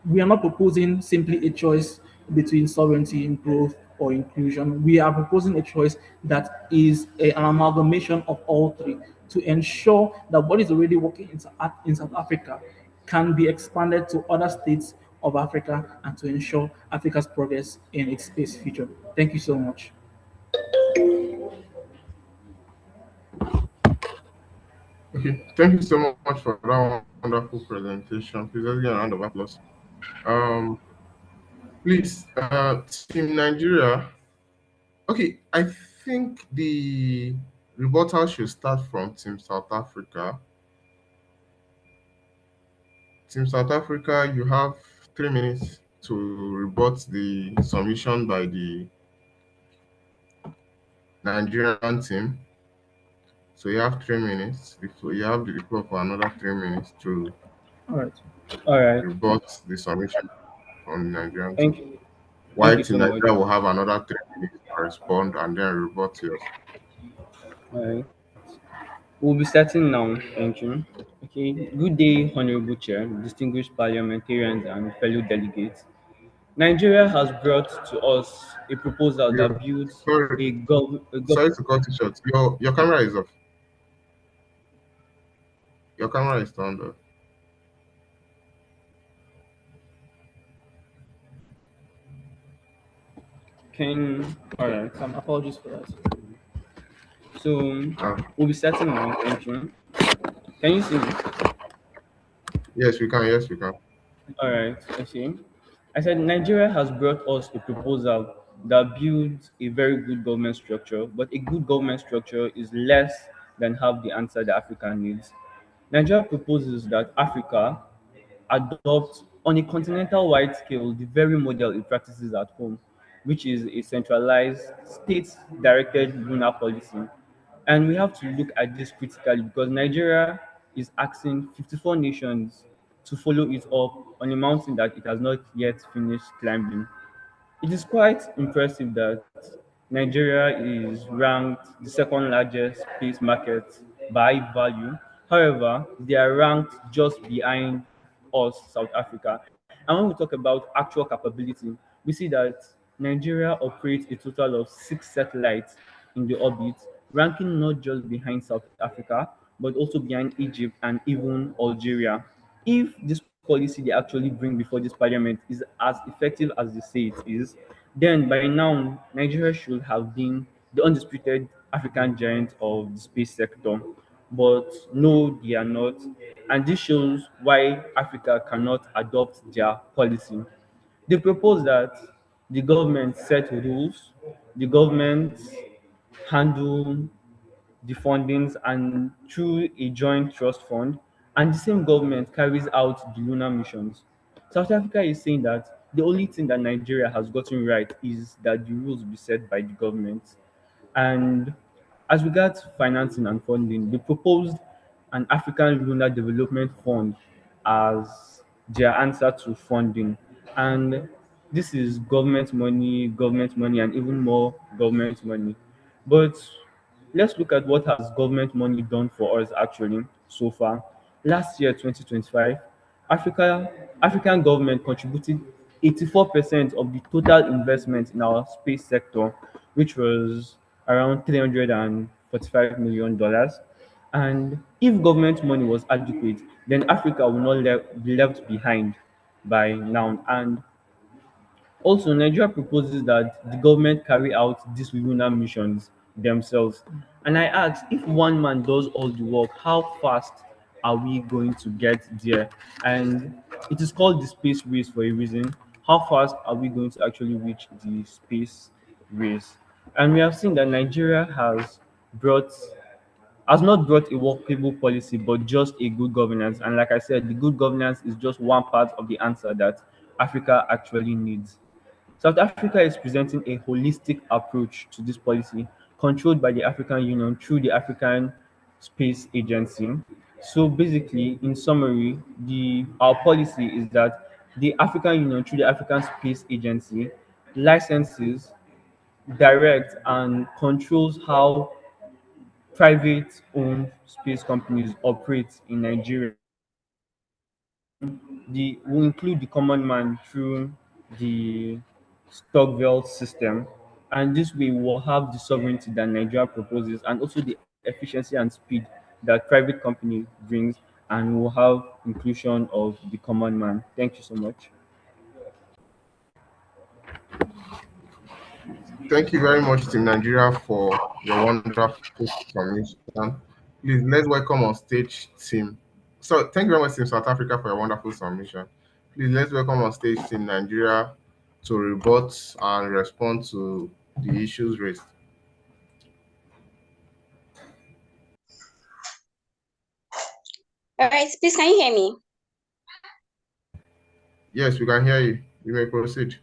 we are not proposing simply a choice between sovereignty, growth, or inclusion. We are proposing a choice that is an amalgamation of all three to ensure that what is already working in South Africa can be expanded to other states of Africa and to ensure Africa's progress in its space future. Thank you so much. Okay, thank you so much for that wonderful presentation. Please let's get a round of applause. Um, please, Team Nigeria. Okay, I think the rebuttal should start from Team South Africa. Team South Africa, you have 3 minutes to rebut the submission by the Nigerian team. So you have 3 minutes. You have the floor for another 3 minutes to All right. All right. rebut the submission from the Nigerian team. Thank you. Thank While you Team so much. Nigeria will have another 3 minutes to respond and then rebut yours. All right. We'll be starting now. Thank you. Okay. Good day, Honorable Chair, distinguished parliamentarians, and fellow delegates. Nigeria has brought to us a proposal Yo, that builds sorry, a gov. A gov- sorry to cut you short. Your camera is off. Your camera is turned off. can all right. Apologies for that. So Ah, we'll be starting now. Thank you. Can you see me? yes, we can. Yes, we can. All right. Okay. I said Nigeria has brought us a proposal that builds a very good government structure, but a good government structure is less than half the answer that Africa needs. Nigeria proposes that Africa adopt on a continental wide scale the very model it practices at home, which is a centralized, state directed lunar policy. And we have to look at this critically because Nigeria is asking 54 nations to follow it up on a mountain that it has not yet finished climbing. It is quite impressive that Nigeria is ranked the second largest space market by value. However, they are ranked just behind us, South Africa. And when we talk about actual capability, we see that Nigeria operates a total of 6 satellites in the orbit, ranking not just behind South Africa, but also behind Egypt and even Algeria. If this policy they actually bring before this parliament is as effective as they say it is, then by now Nigeria should have been the undisputed African giant of the space sector. But no, they are not. And this shows why Africa cannot adopt their policy. They propose that the government set rules, the government handle the fundings and through a joint trust fund, and the same government carries out the lunar missions. South Africa is saying that the only thing that Nigeria has gotten right is that the rules be set by the government. And as regards financing and funding, they proposed an African Lunar Development Fund as their answer to funding. And this is government money, and even more government money. But let's look at what has government money done for us actually so far. Last year, 2025, African government contributed 84% of the total investment in our space sector, which was around $345 million. And if government money was adequate, then Africa will not be left behind by now. And also, Nigeria proposes that the government carry out these lunar missions themselves. And I ask, if one man does all the work, how fast are we going to get there? And it is called the space race for a reason. How fast are we going to actually reach the space race? And we have seen that Nigeria brought has not brought a workable policy, but just a good governance. And like I said, the good governance is just one part of the answer that Africa actually needs. South Africa is presenting a holistic approach to this policy, controlled by the African Union through the African Space Agency. So basically, in summary, the our policy is that the African Union through the African Space Agency licenses, directs, and controls how private owned space companies operate in Nigeria. The will include the common man through the Stockville system, and this way we will have the sovereignty that Nigeria proposes, and also the efficiency and speed that private company brings, and we'll have inclusion of the common man. Thank you so much. Thank you very much, Team Nigeria, for your wonderful submission. Please, let's welcome on stage Team. So, thank you very much, Team South Africa, for your wonderful submission. Please, let's welcome on stage Team Nigeria to rebut and respond to the issues raised. All right, please, can you hear me? Yes, we can hear you. You may proceed.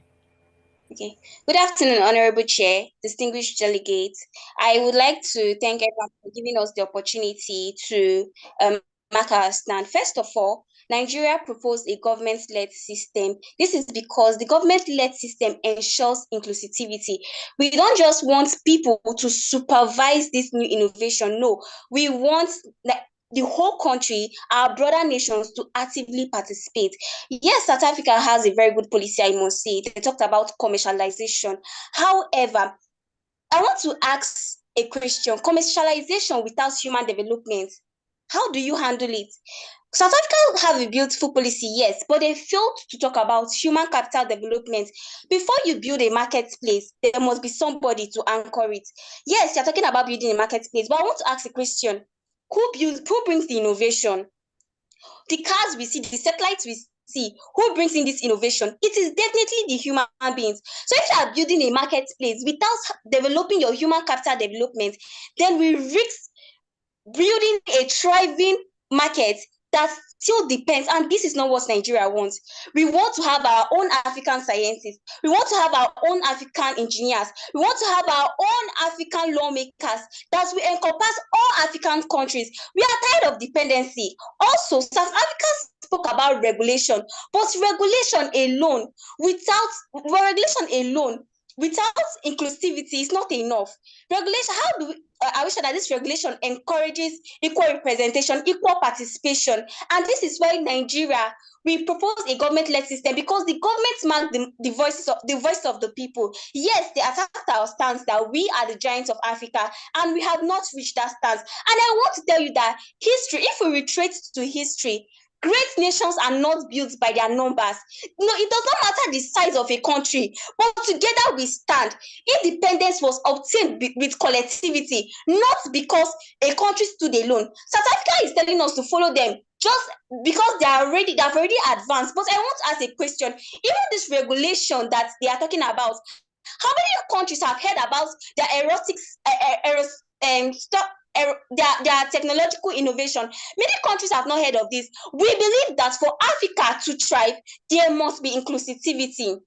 Okay. Good afternoon, Honorable Chair, distinguished delegates. I would like to thank everyone for giving us the opportunity to mark our stand. First of all, Nigeria proposed a government-led system. This is because the government-led system ensures inclusivity. We don't just want people to supervise this new innovation. No, we want the whole country, our brother nations, to actively participate. Yes, South Africa has a very good policy, I must say. They talked about commercialization. However, I want to ask a question. Commercialization without human development, how do you handle it? South Africa have a beautiful policy, yes, but they failed to talk about human capital development. Before you build a marketplace, there must be somebody to anchor it. Yes, you're talking about building a marketplace, but I want to ask a question. Who brings the innovation? The cars we see, the satellites we see, who brings in this innovation? It is definitely the human beings. So if you are building a marketplace without developing your human capital development, then we risk building a thriving market that still depends, and this is not what Nigeria wants. We want to have our own African scientists. We want to have our own African engineers. We want to have our own African lawmakers that will encompass all African countries. We are tired of dependency. Also, South Africa spoke about regulation, but regulation alone without inclusivity is not enough. Regulation, how do we are we sure that this regulation encourages equal representation, equal participation? And this is why Nigeria, we propose a government-led system, because the government marks the voice of the people. Yes, they attacked our stance that we are the giants of Africa, and we have not reached that stance. And I want to tell you that history, if we retreat to history, great nations are not built by their numbers. No, it does not matter the size of a country, but together we stand. Independence was obtained with collectivity, not because a country stood alone. South Africa is telling us to follow them just because they have already advanced. But I want to ask a question. Even this regulation that they are talking about, how many countries have heard about their their technological innovation? Many countries have not heard of this. We believe that for Africa to thrive, there must be inclusivity.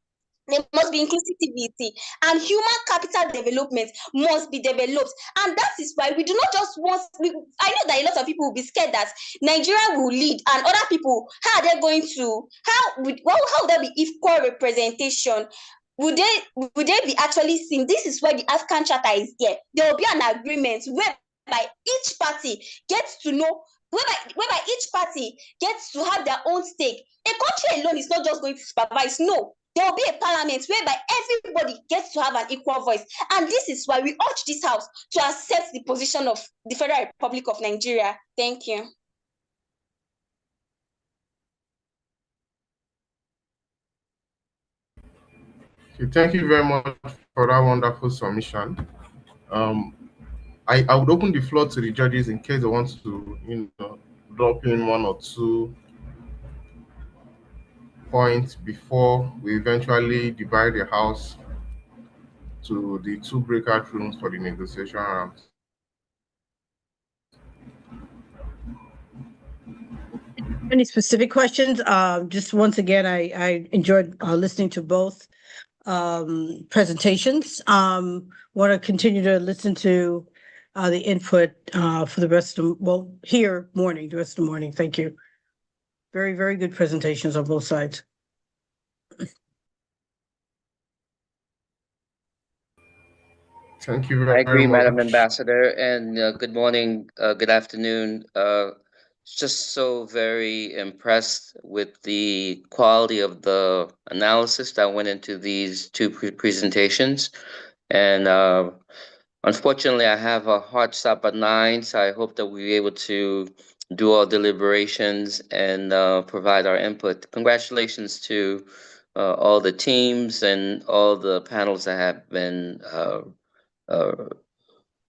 There must be inclusivity, and human capital development must be developed. And that is why we do not just want. I know that a lot of people will be scared that Nigeria will lead, and other people, how are they going to? How would there be equal representation? Would they be actually seen? This is where the African Charter is here. There will be an agreement whereby each party gets to know, whereby each party gets to have their own stake. A country alone is not just going to supervise. No, there will be a parliament whereby everybody gets to have an equal voice. And this is why we urge this house to accept the position of the Federal Republic of Nigeria. Thank you. Okay, thank you very much for that wonderful submission. Um, I would open the floor to the judges in case they want to, drop in one or two points before we eventually divide the house to the two breakout rooms for the negotiation rounds. Any specific questions? Just once again, I enjoyed listening to both presentations. Want to continue to listen to the input for the rest of, the rest of the morning. Thank you. Very, very good presentations on both sides. Thank you I very agree, Madam much. Ambassador, and good morning, good afternoon. Just so very impressed with the quality of the analysis that went into these two presentations. And unfortunately, I have a hard stop at 9, so I hope that we'll be able to do our deliberations and provide our input. Congratulations to all the teams and all the panels that have been uh,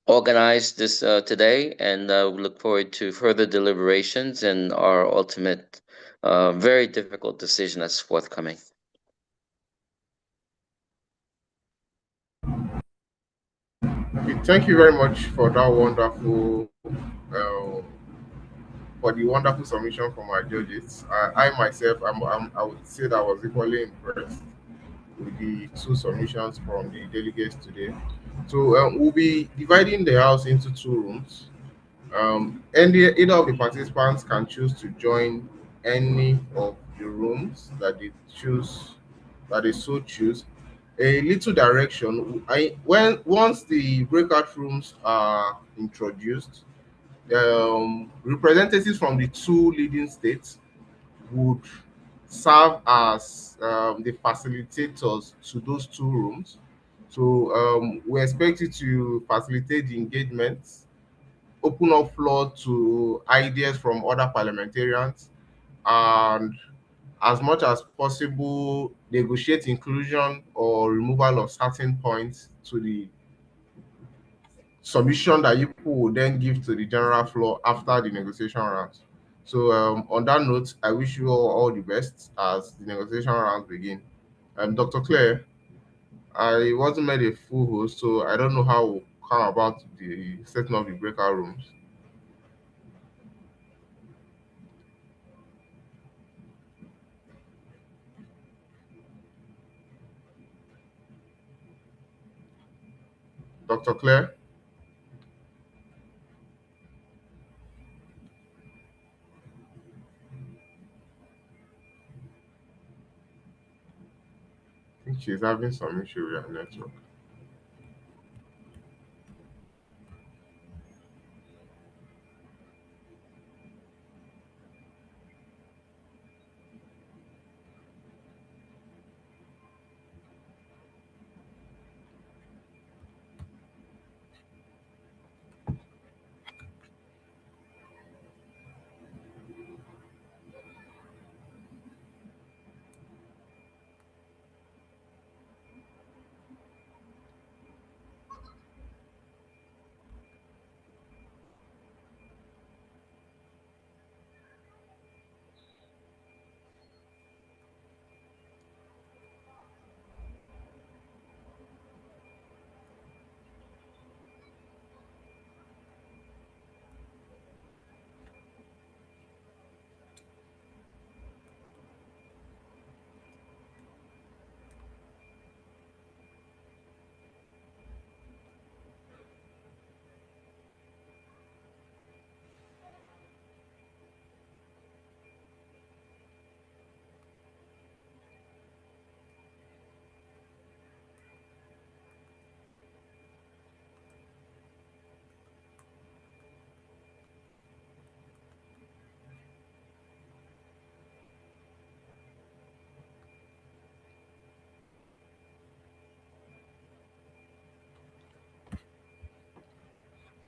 organized this today, and we look forward to further deliberations and our ultimate very difficult decision that's forthcoming. Okay, thank you very much for that wonderful, for the wonderful submission from our judges. I myself, I would say that I was equally impressed with the two submissions from the delegates today. So we'll be dividing the house into two rooms. Either of the participants can choose to join any of the rooms that they so choose. A little direction. Once the breakout rooms are introduced, representatives from the two leading states would serve as the facilitators to those two rooms. So we expect you to facilitate the engagements, open up floor to ideas from other parliamentarians, and as much as possible negotiate inclusion or removal of certain points to the submission that you people will then give to the general floor after the negotiation rounds. So on that note, I wish you all the best as the negotiation rounds begin. Dr. Claire, I wasn't made a full host, so I don't know how we'll come about the setting of the breakout rooms. Dr. Claire? I think she's having some issue with her network.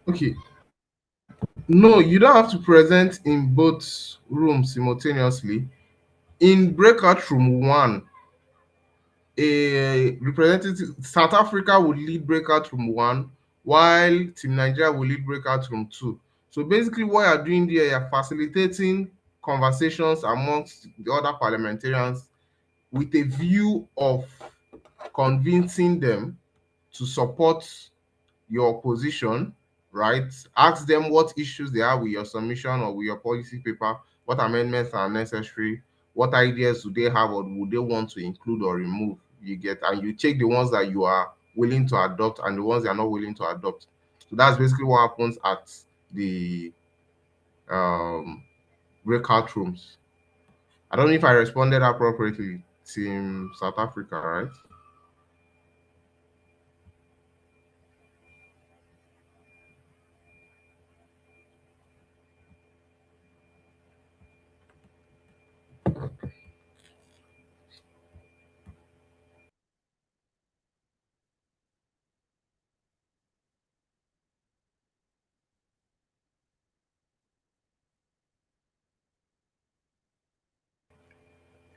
Okay. No, you don't have to present in both rooms simultaneously. In breakout room one, a representative South Africa will lead breakout room one, while Team Nigeria will lead breakout room two. So basically, what you're doing there, you're facilitating conversations amongst the other parliamentarians with a view of convincing them to support your position, right? Ask them what issues they have with your submission or with your policy paper, what amendments are necessary, what ideas do they have or would they want to include or remove. You get, and you take the ones that you are willing to adopt and the ones you are not willing to adopt. So that's basically what happens at the um, breakout rooms. I don't know if I responded appropriately, Team South Africa, right?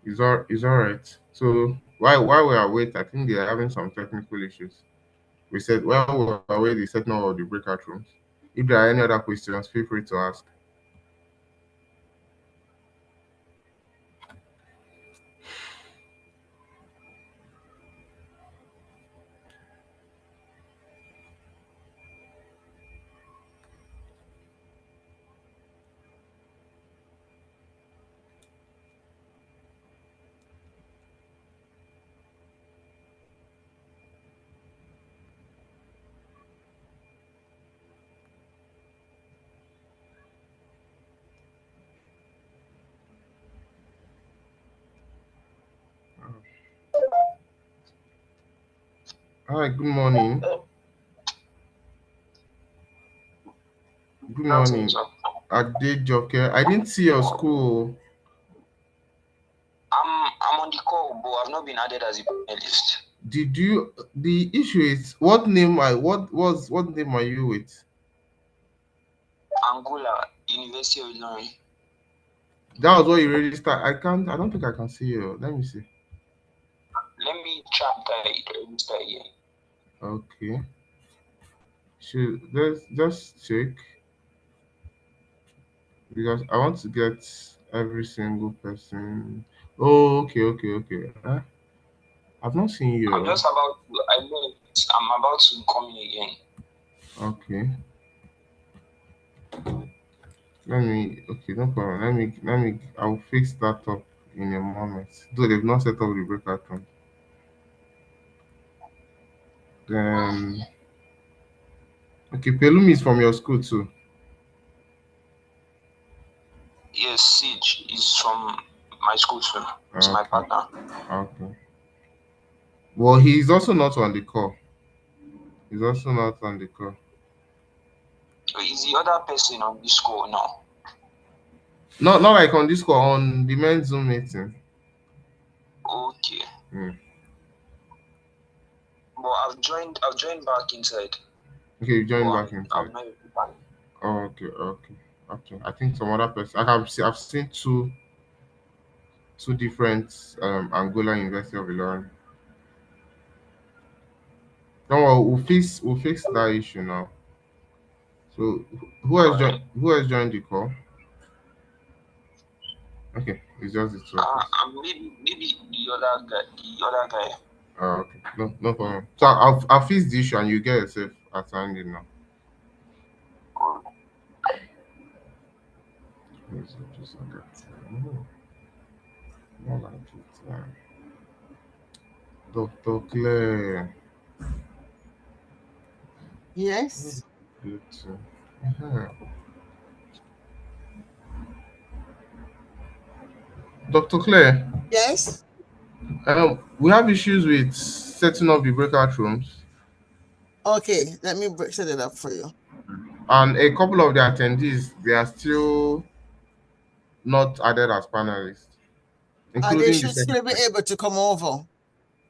It's all right. So while we are waiting, I think they are having some technical issues. We said while we are away, they set now of the breakout rooms. If there are any other questions, feel free to ask. All right. Good morning. Good morning. Adejoke. I didn't see your school. I'm on the call, but I've not been added as a panelist. Did you? The issue is what name? What name are you with? Angola, University of Illinois. That was what you registered. I can't. I don't think I can see you. Let me see. Let me check that register again. Okay. Should let's just check because I want to get every single person. Oh, okay. I've not seen I'm you. just about to, I left. I'm about to come in again. Okay. Okay, no problem. I'll fix that up in a moment. Though they've not set up the breakout room. Then Okay, Pelumi is from your school too. Yes, Siege is from my school too. He's my Okay. partner. Okay. Well, he's also not on the call. He's also not on the call. Is the other person on this call now? Not like on this call, on the men's Zoom meeting. Okay. Mm. But I've joined back inside. Okay, you joined But back inside. I'm not back. Oh, okay. I think some other person. I've seen two different Angola University of Ilorin. Don't worry, we'll fix that issue now. So who has joined the call? Okay, it's just the two of us. Maybe the other guy. Oh, okay. No problem. So I'll fix the issue and you get yourself assigned in now. Yes, I just got more like it. Dr. Claire. Yes. Good. Uh-huh. Dr. Claire, Yes. we have issues with setting up the breakout rooms, Okay, let me set it up for you. and a couple of the attendees they are still not added as panelists, They including the should still be secretary. able to come over.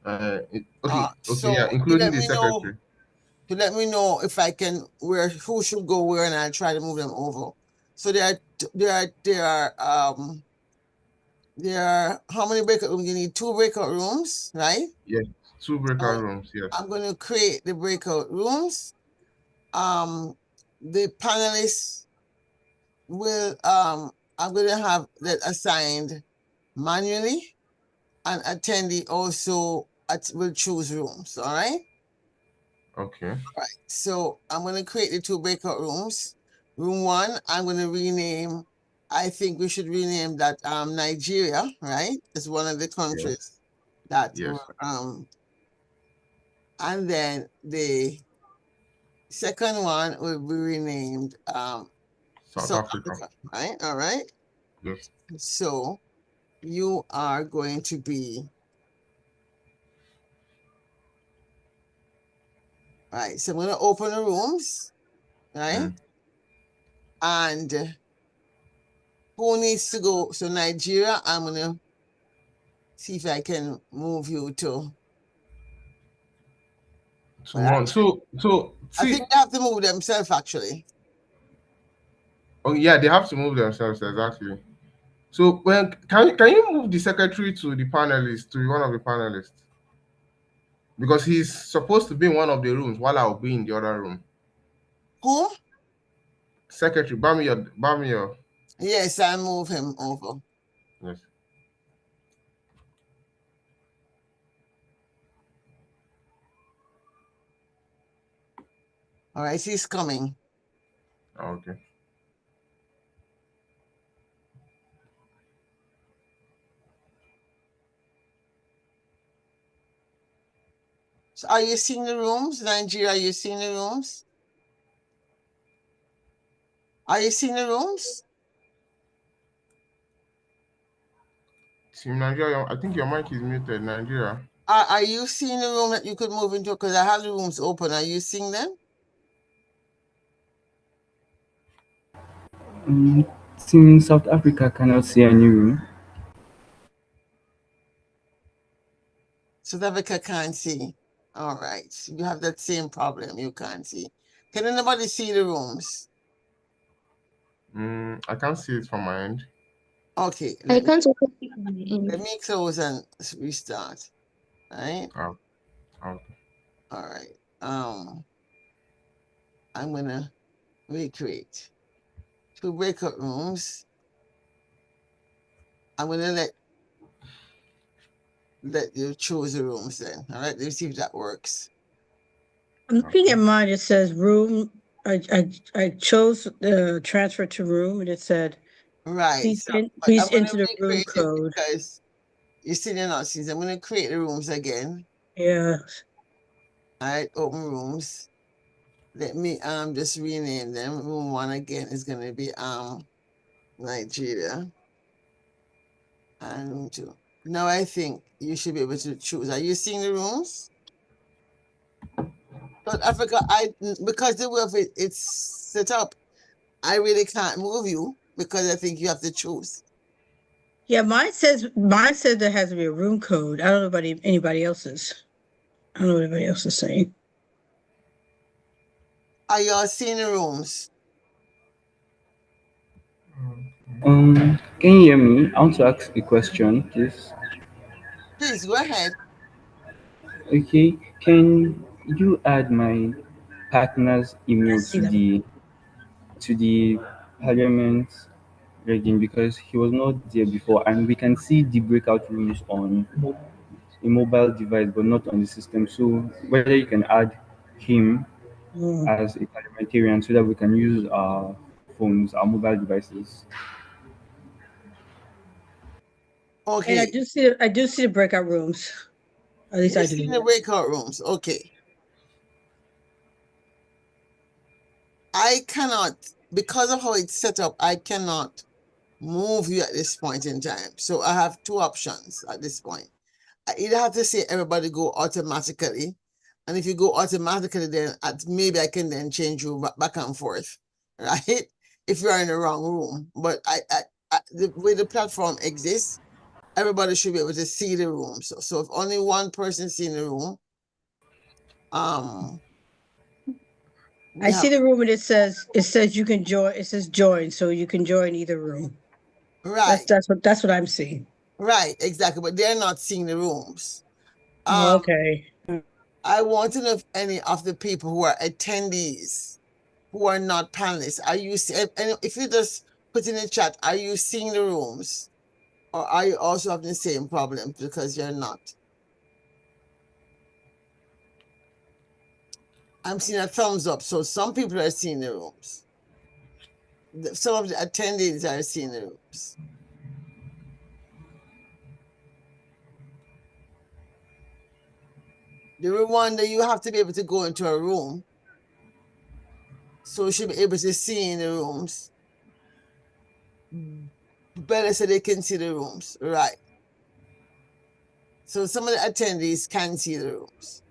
Okay, yeah, So you including let the me know. secretary. To let me know if I can who should go where, and I'll try to move them over. So there are how many breakout rooms? You need 2 breakout rooms, right? Yes, 2 breakout rooms. Yes. I'm going to create the breakout rooms. The panelists will I'm going to have that assigned manually, and attendee also will choose rooms. All right. Okay. Right. So I'm going to create the 2 breakout rooms. Room 1, I'm going to rename. I think we should rename that Nigeria, right? It's one of the countries that Yes. and then the second one will be renamed South Africa. right? All right. Yes. So you are going to be right. So I'm going to open the rooms, right? And who needs to go? So Nigeria, I'm going to see if I can move you to one. So I see. think they have to move themselves actually. Oh yeah, they have to move themselves exactly. So when can you move the secretary to the panelist, to one of the panelists? Because he's supposed to be in one of the rooms while I'll be in the other room. Who? Secretary, Bamiyo. Yes, I move him over. Yes. All right, he's coming. Okay. So are you seeing the rooms? Nigeria, are you seeing the rooms? Are you seeing the rooms? Team Nigeria, I think your mic is muted, Nigeria. Are you seeing the room that you could move into? Because I have the rooms open. Are you seeing them? Team South Africa cannot see any room. South Africa can't see. All right. You have that same problem. You can't see. Can anybody see the rooms? I can't see it from my end. Okay. I can't open it. Let me close and restart. All right. Oh, okay. All right. I'm gonna recreate 2 breakout rooms. I'm gonna let you choose the rooms then. All right. Let's see if that works. I'm looking at mine. It says room. I chose the transfer to room, and it said, Right. please, So, please I'm gonna enter the room recreate it code. because you see they're not seeing. I'm gonna create the rooms again. Yeah. All right, open rooms. Let me just rename them. Room 1 again is gonna be Nigeria. And room 2. Now I think you should be able to choose. Are you seeing the rooms? South Africa, because the way of it's set up, I really can't move you because I think you have to choose. Yeah, mine says there has to be a room code. I don't know about anybody else's. I don't know what anybody else is saying. Are y'all seeing the rooms? Can you hear me? I want to ask a question, please. Please go ahead. Okay, can you add my partner's email See them. to the parliament regime because he was not there before, and we can see the breakout rooms on a mobile device but not on the system. So whether you can add him Mm. as a parliamentarian so that we can use our phones, our mobile devices. And Okay. I do see the breakout rooms. At least You're I seeing do. the breakout rooms. Okay. I cannot, because of how it's set up, I cannot move you at this point in time. So I have two options at this point. I either have to say everybody go automatically. And if you go automatically, then maybe I can then change you back and forth, right? If you are in the wrong room. But the way the platform exists, everybody should be able to see the room. So if only one person is in the room, I see the room and it says you can join. It says join, so you can join either room. right, That's what I'm seeing. right, exactly. But they're not seeing the rooms. Okay. I want to know if any of the people who are attendees, who are not panelists, are you and if you just put in the chat, are you seeing the rooms? Or are you also having the same problem because you're not? I'm seeing a thumbs up. So some people are seeing the rooms. Some of the attendees are seeing the rooms. The Rwanda, you have to be able to go into a room. So you should be able to see in the rooms. Better so they can see the rooms. Right. So some of the attendees can see the rooms.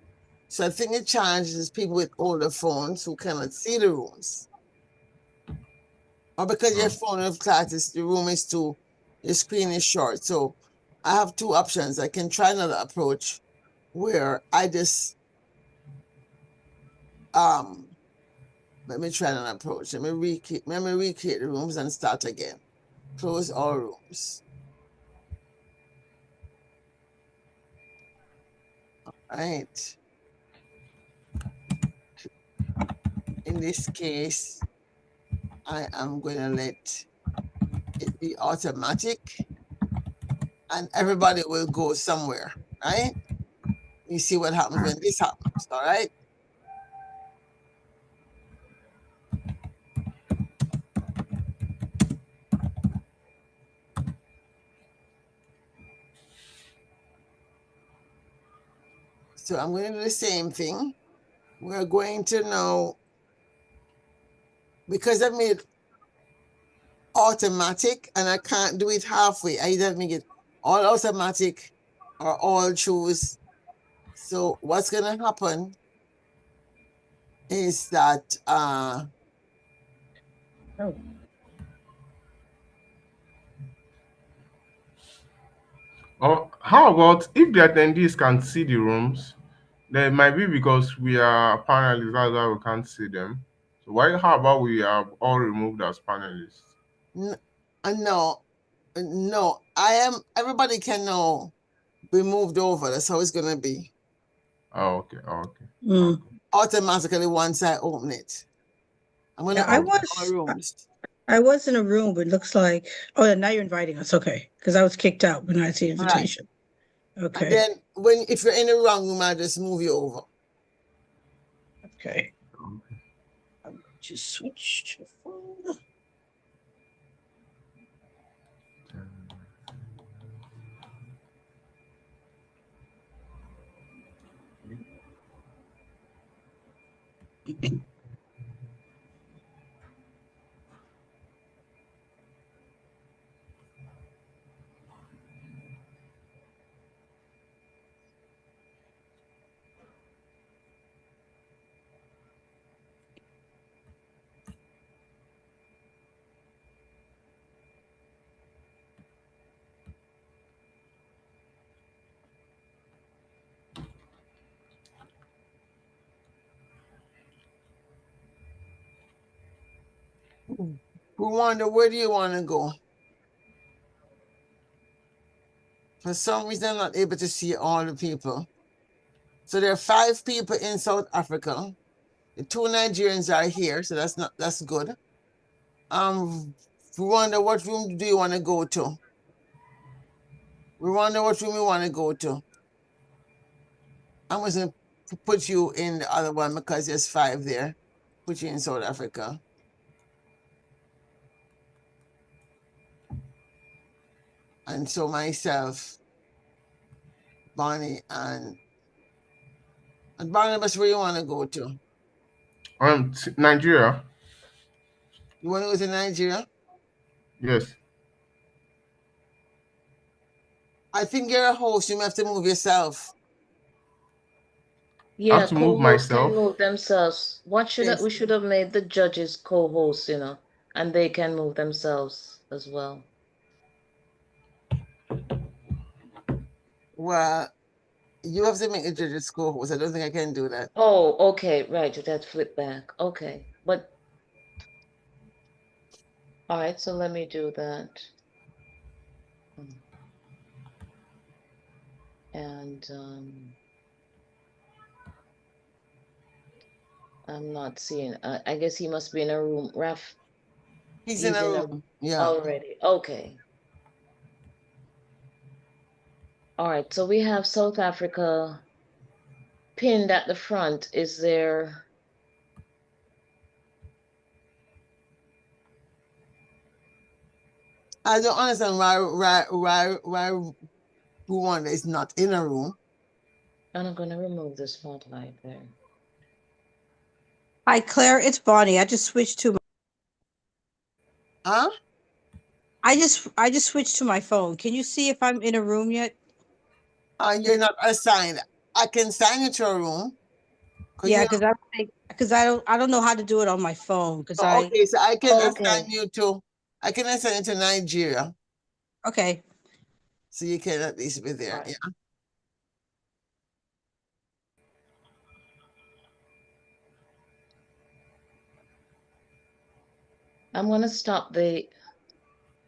So I think the challenge is people with older phones who cannot see the rooms. Or because your phone of class the room is too, your screen is short. So I have two options. I can try another approach where I just let me try another approach. Let me recreate the rooms and start again. Close all rooms. All right. In this case, I am going to let it be automatic and everybody will go somewhere, right? You see what happens when this happens, all right? So I'm going to do the same thing. We're going to know, because I made automatic and I can't do it halfway. I either make it all automatic or all choose. So what's going to happen is that Or how about if the attendees can see the rooms, then it might be because we are panelists, that's why we can't see them. So why how about we are all removed as panelists? no, everybody can now be moved over. That's how it's going to be. Oh, okay, okay. Automatically once I open it. I'm going to open all rooms. I was in a room, but it looks like now you're inviting us. Okay, because I was kicked out when I see the invitation. Right. Okay. And then if you're in the wrong room, I just move you over. Okay. Just switch to phone. Rwanda, where do you want to go? For some reason, I'm not able to see all the people. So there are 5 people in South Africa. The 2 Nigerians are here, so that's good. Rwanda, what room do you want to go to? Rwanda, what room you want to go to? I'm going to put you in the other one because there's 5 there. Put you in South Africa. And so myself, Bonnie, and Barnabas, where you want to go to? Nigeria. You want to go to Nigeria? Yes. I think you're a host. You may have to move yourself. I have Yeah, to move co-hosts can myself. move themselves. Yes. We should have made the judges co-hosts, and they can move themselves as well. Well, you have to make a judge's co-host. I don't think I can do that. Oh, okay, right. You had flip back. Okay, but all right. So let me do that. And I'm not seeing. I guess he must be in a room. Raf, He's in a room. Yeah. already. Okay. All right. So we have South Africa pinned at the front. Is there? I don't understand why Rwanda is not in a room. And I'm going to remove the spotlight there. Hi, Claire. It's Bonnie. I just switched to. Huh? I just switched to my phone. Can you see if I'm in a room yet? You're not assigned. I can sign you to a room. Yeah, because I don't know how to do it on my phone. Okay, so I can Okay. assign you to Nigeria. Okay. So you can at least be there. Right. Yeah. I'm going to stop the